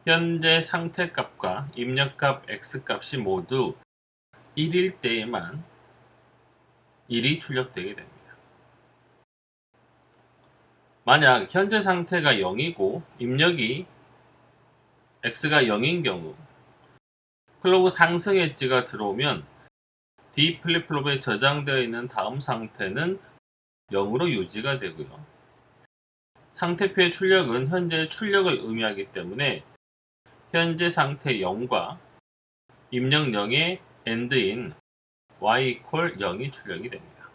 Speaker 1: 현재 상태 값과 입력 값 X 값이 모두 1일 때에만 1이 출력되게 됩니다. 만약 현재 상태가 0이고 입력이 X가 0인 경우 클로그 상승 엣지가 들어오면 D 플립플롭에 저장되어 있는 다음 상태는 0으로 유지가 되고요. 상태표의 출력은 현재 출력을 의미하기 때문에 현재 상태 0과 입력 0의 AND인 y equal 0이 출력이 됩니다.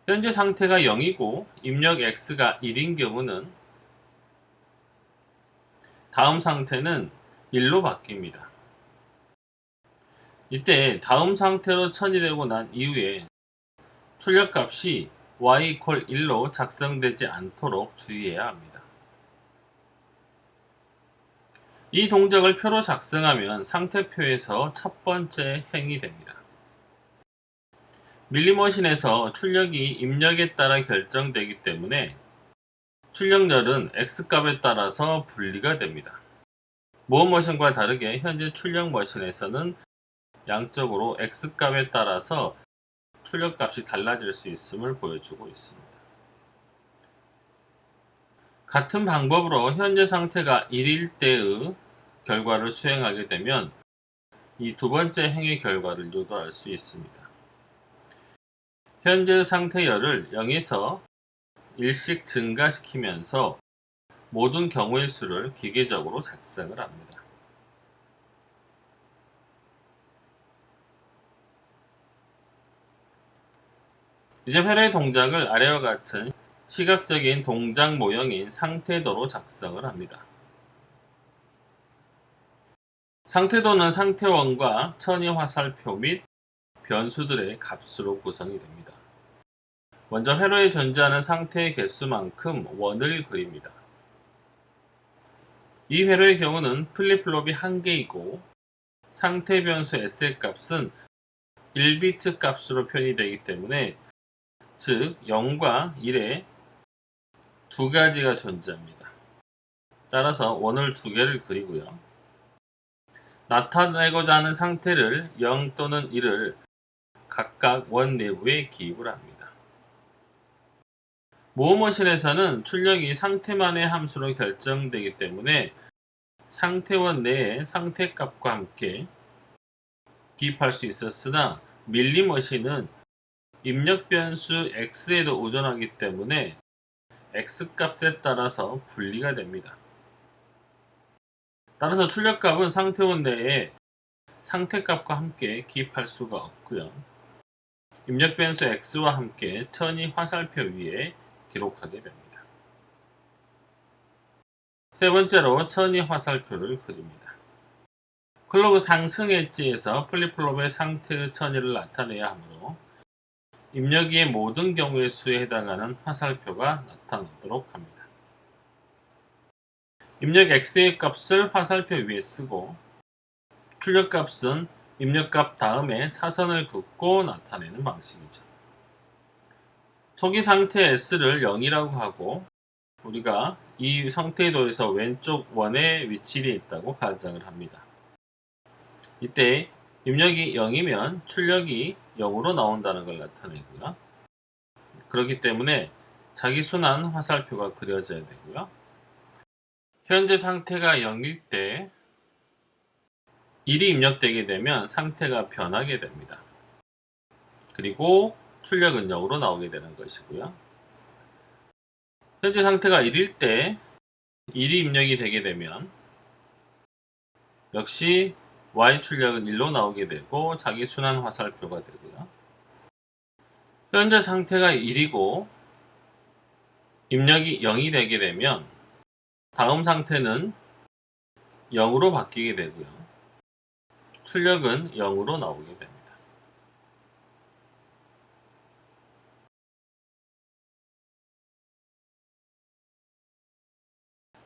Speaker 1: 현재 상태가 0이고 입력 x가 1인 경우는 다음 상태는 1로 바뀝니다. 이때 다음 상태로 처리되고 난 이후에 출력값이 y equal 1로 작성되지 않도록 주의해야 합니다. 이 동작을 표로 작성하면 상태표에서 첫 번째 행이 됩니다. 밀리머신에서 출력이 입력에 따라 결정되기 때문에 출력열은 X값에 따라서 분리가 됩니다. 모음머신과 다르게 현재 출력머신에서는 양적으로 X값에 따라서 출력값이 달라질 수 있음을 보여주고 있습니다. 같은 방법으로 현재 상태가 1일 때의 결과를 수행하게 되면 이 두 번째 행의 결과를 유도할 수 있습니다. 현재 상태열을 0에서 1씩 증가시키면서 모든 경우의 수를 기계적으로 작성을 합니다. 이제 회로의 동작을 아래와 같은 시각적인 동작 모형인 상태도로 작성을 합니다. 상태도는 상태원과 천이 화살표 및 변수들의 값으로 구성이 됩니다. 먼저 회로에 존재하는 상태의 개수만큼 원을 그립니다. 이 회로의 경우는 플립플롭이 1개이고 상태 변수 S의 값은 1비트 값으로 표현되기 때문에 즉 0과 1의 두 가지가 존재합니다. 따라서 원을 두 개를 그리고요. 나타내고자 하는 상태를 0 또는 1을 각각 원 내부에 기입을 합니다. 모음머신에서는 출력이 상태만의 함수로 결정되기 때문에 상태원 내에 상태값과 함께 기입할 수 있었으나 밀리머신은 입력 변수 x에도 의존하기 때문에 x값에 따라서 분리가 됩니다. 따라서 출력값은 상태원 내에 상태값과 함께 기입할 수가 없고요. 입력 변수 x와 함께 천이 화살표 위에 기록하게 됩니다. 세 번째로 천이 화살표를 그립니다. 클로그 상승 엣지에서 플립플롭의 상태의 천이를 나타내야 하므로 입력기의 모든 경우의 수에 해당하는 화살표가 나타나도록 합니다. 입력 x의 값을 화살표 위에 쓰고 출력값은 입력값 다음에 사선을 긋고 나타내는 방식이죠. 초기 상태 S를 0이라고 하고 우리가 이 상태도에서 왼쪽 원에 위치되어 있다고 가정을 합니다. 이때 입력이 0이면 출력이 0으로 나온다는 걸 나타내고요. 그렇기 때문에 자기순환 화살표가 그려져야 되고요. 현재 상태가 0일 때 1이 입력되게 되면 상태가 변하게 됩니다. 그리고 출력은 0으로 나오게 되는 것이고요. 현재 상태가 1일 때 1이 입력이 되게 되면 역시 Y 출력은 1로 나오게 되고 자기 순환 화살표가 되고요. 현재 상태가 1이고 입력이 0이 되게 되면 다음 상태는 0으로 바뀌게 되고요. 출력은 0으로 나오게 됩니다.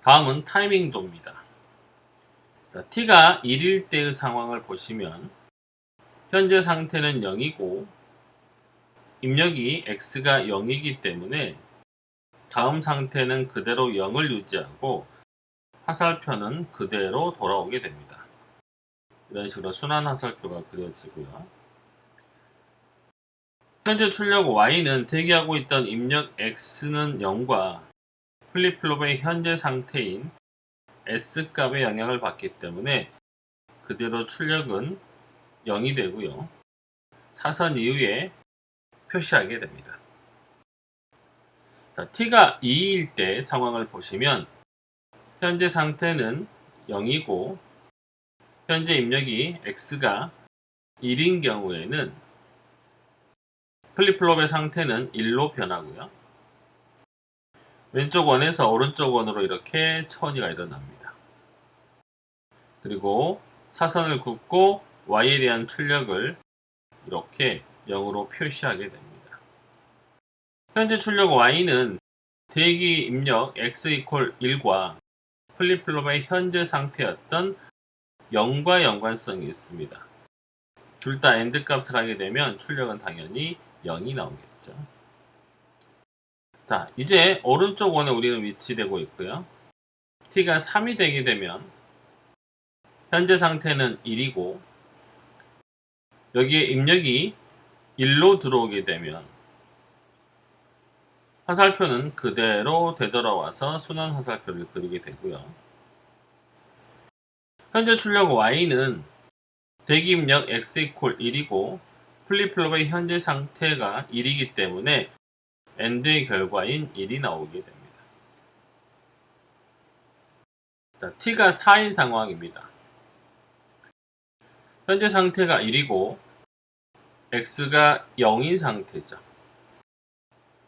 Speaker 1: 다음은 타이밍도입니다. t가 1일 때의 상황을 보시면 현재 상태는 0이고 입력이 x가 0이기 때문에 다음 상태는 그대로 0을 유지하고 화살표는 그대로 돌아오게 됩니다. 이런 식으로 순환 화살표가 그려지고요. 현재 출력 y는 대기하고 있던 입력 x는 0과 플립플롭의 현재 상태인 S값의 영향을 받기 때문에 그대로 출력은 0이 되고요. 사선 이후에 표시하게 됩니다. 자, t가 2일 때 상황을 보시면 현재 상태는 0이고 현재 입력이 x가 1인 경우에는 플립플롭의 상태는 1로 변하고요. 왼쪽 원에서 오른쪽 원으로 이렇게 천이가 일어납니다. 그리고 사선을 긋고 y에 대한 출력을 이렇게 0으로 표시하게 됩니다. 현재 출력 y는 대기 입력 x 이퀄 1과 플립플롭의 현재 상태였던 0과 연관성이 있습니다. 둘 다 AND 값을 하게 되면 출력은 당연히 0이 나오겠죠. 자, 이제 오른쪽 원에 우리는 위치되고 있고요. t가 3이 되게 되면 현재 상태는 1이고 여기에 입력이 1로 들어오게 되면 화살표는 그대로 되돌아와서 순환 화살표를 그리게 되고요. 현재 출력 y는 대기 입력 x 이퀄 1이고 플립플롭의 현재 상태가 1이기 때문에 AND의 결과인 1이 나오게 됩니다. 자, t가 4인 상황입니다. 현재 상태가 1이고 x가 0인 상태죠.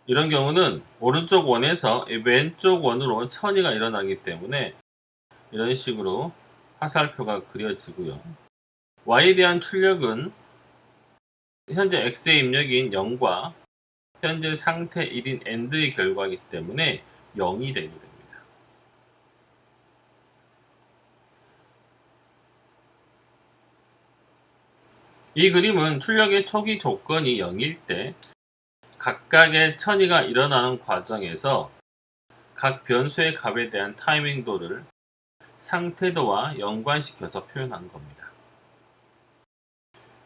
Speaker 1: 이런 경우는 오른쪽 원에서 왼쪽 원으로 천이가 일어나기 때문에 이런 식으로 화살표가 그려지고요. y에 대한 출력은 현재 x의 입력인 0과 현재 상태 1인 AND의 결과이기 때문에 0이 되게 됩니다. 이 그림은 출력의 초기 조건이 0일 때 각각의 천이가 일어나는 과정에서 각 변수의 값에 대한 타이밍도를 상태도와 연관시켜서 표현한 겁니다.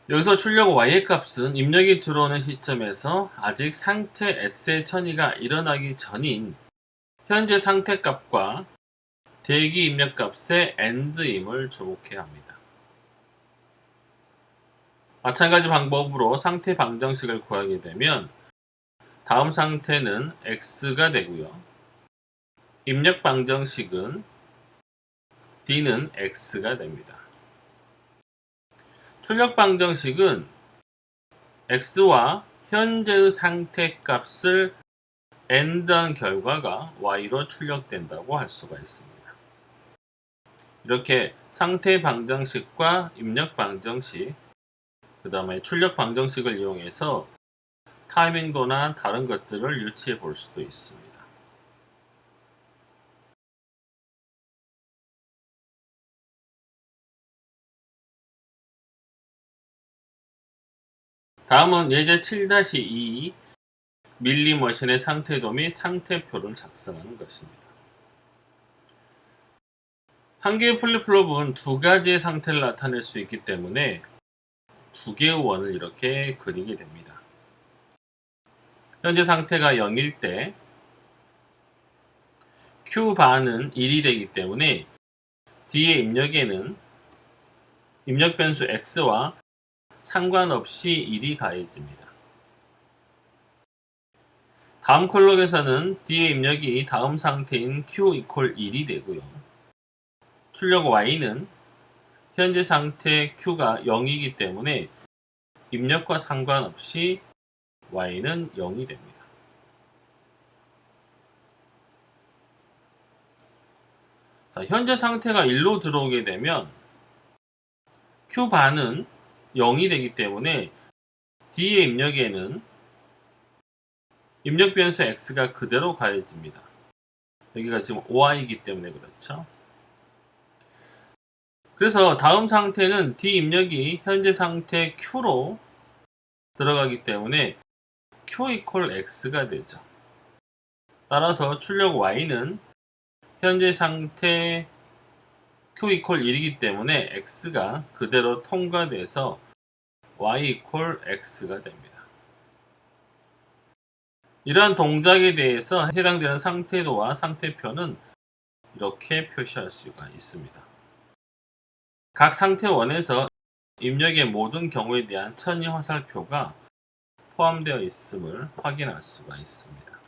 Speaker 1: 여기서 출력 y의 값은 입력이 들어오는 시점에서 아직 상태 s의 천이가 일어나기 전인 현재 상태 값과 대기 입력 값의 AND임을 주목해야 합니다. 마찬가지 방법으로 상태 방정식을 구하게 되면 다음 상태는 x가 되고요. 입력 방정식은 d는 x가 됩니다. 출력 방정식은 x와 현재의 상태 값을 AND한 결과가 y로 출력된다고 할 수가 있습니다. 이렇게 상태 방정식과 입력 방정식, 그 다음에 출력 방정식을 이용해서 타이밍도나 다른 것들을 유추해 볼 수도 있습니다. 다음은 예제 7-2 밀리머신의 상태도 및 상태표를 작성하는 것입니다. 한 개의 플립플롭은 두 가지의 상태를 나타낼 수 있기 때문에 두 개의 원을 이렇게 그리게 됩니다. 현재 상태가 0일 때 Q바는 1이 되기 때문에 D의 입력에는 입력 변수 X와 상관없이 1이 가해집니다. 다음 콜록에서는 D의 입력이 다음 상태인 Q 이퀄 1이 되고요. 출력 Y는 현재 상태 Q가 0이기 때문에 입력과 상관없이 Y는 0이 됩니다. 자, 현재 상태가 1로 들어오게 되면 Q바는 0이 되기 때문에 D의 입력에는 입력 변수 X가 그대로 가해집니다. 여기가 지금 OI이기 때문에 그렇죠. 그래서 다음 상태는 D 입력이 현재 상태 Q로 들어가기 때문에 Q 이퀄 X가 되죠. 따라서 출력 Y는 현재 상태 Q 이퀄 1이기 때문에 X가 그대로 통과돼서 Y 이퀄 X가 됩니다. 이러한 동작에 대해서 해당되는 상태도와 상태표는 이렇게 표시할 수가 있습니다. 각 상태원에서 입력의 모든 경우에 대한 천이 화살표가 포함되어 있음을 확인할 수가 있습니다.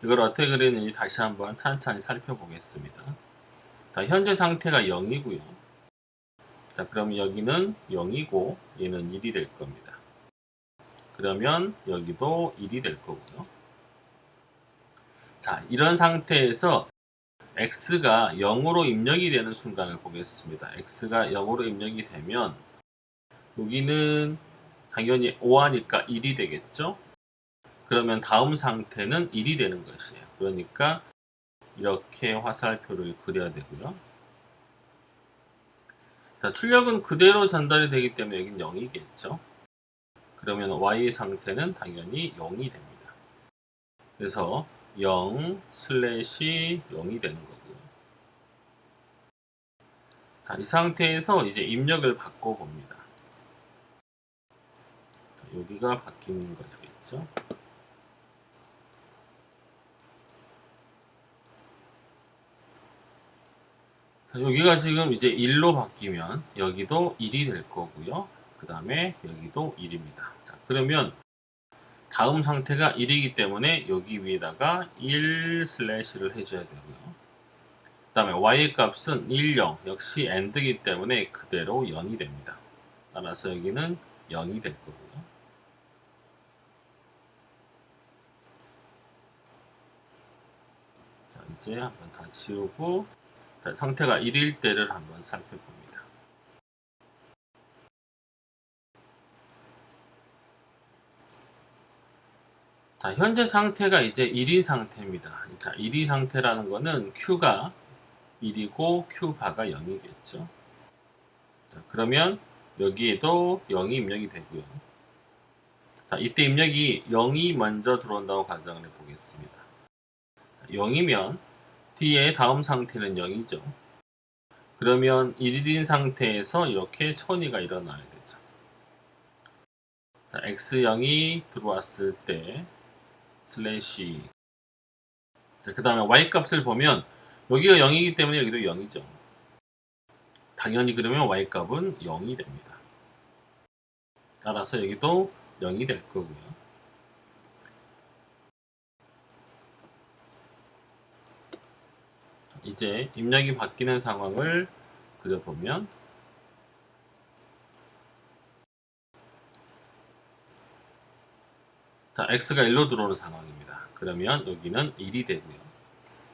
Speaker 1: 이걸 어떻게 그리는지 다시 한번 찬찬히 살펴보겠습니다. 자, 현재 상태가 0이고요. 자, 그럼 여기는 0이고 얘는 1이 될 겁니다. 그러면 여기도 1이 될 거고요. 자, 이런 상태에서 x가 0으로 입력이 되는 순간을 보겠습니다. x가 0으로 입력이 되면 여기는 당연히 5하니까 1이 되겠죠? 그러면 다음 상태는 1이 되는 것이에요. 그러니까 이렇게 화살표를 그려야 되고요. 자, 출력은 그대로 전달이 되기 때문에 여긴 0이겠죠? 그러면 y 상태는 당연히 0이 됩니다. 그래서 0 슬래시 0이 되는 거고요. 자, 이 상태에서 이제 입력을 바꿔봅니다. 자, 여기가 바뀌는 것이겠죠? 자, 여기가 지금 이제 1로 바뀌면 여기도 1이 될 거고요. 그 다음에 여기도 1입니다. 자, 그러면 다음 상태가 1이기 때문에 여기 위에다가 1 슬래시를 해줘야 되고요. 그 다음에 y 값은 1, 0 역시 AND이기 때문에 그대로 0이 됩니다. 따라서 여기는 0이 될 거고요. 자, 이제 한번 다 지우고 자, 상태가 1일 때를 한번 살펴봅니다. 자, 현재 상태가 이제 1인 상태입니다. 자, 1인 상태라는 거는 Q가 1이고 Q바가 0이겠죠. 자, 그러면 여기에도 0이 입력이 되고요. 자, 이때 입력이 0이 먼저 들어온다고 가정을 해보겠습니다. 자, 0이면 뒤에 다음 상태는 0이죠. 그러면 1인 상태에서 이렇게 천이가 일어나야 되죠. 자, x0이 들어왔을 때 슬래시 그 다음에 y 값을 보면 여기가 0이기 때문에 여기도 0이죠. 당연히 그러면 y 값은 0이 됩니다. 따라서 여기도 0이 될 거고요. 이제 입력이 바뀌는 상황을 그려보면 자, x가 1로 들어오는 상황입니다. 그러면 여기는 1이 되고요.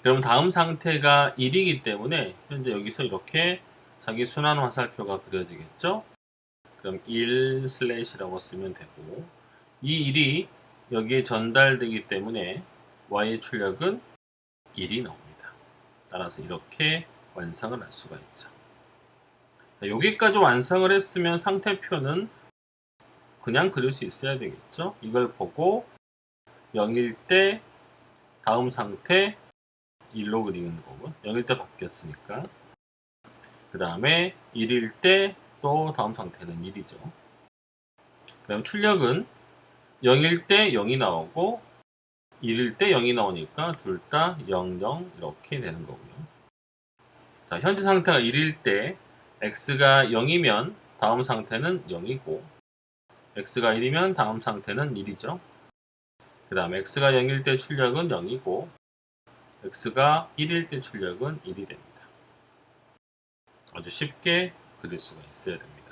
Speaker 1: 그럼 다음 상태가 1이기 때문에 현재 여기서 이렇게 자기 순환 화살표가 그려지겠죠? 그럼 1 슬래시라고 쓰면 되고 이 1이 여기에 전달되기 때문에 y의 출력은 1이 나옵니다. 따라서 이렇게 완성을 할 수가 있죠. 자, 여기까지 완성을 했으면 상태표는 그냥 그릴 수 있어야 되겠죠? 이걸 보고 0일 때 다음 상태 1로 그리는 거고 0일 때 바뀌었으니까 그 다음에 1일 때 또 다음 상태는 1이죠. 그 다음 출력은 0일 때 0이 나오고 1일 때 0이 나오니까 둘 다 0, 0 이렇게 되는 거고요. 자, 현재 상태가 1일 때 x가 0이면 다음 상태는 0이고 x가 1이면 다음 상태는 1이죠. 그 다음 x가 0일 때 출력은 0이고 x가 1일 때 출력은 1이 됩니다. 아주 쉽게 그릴 수가 있어야 됩니다.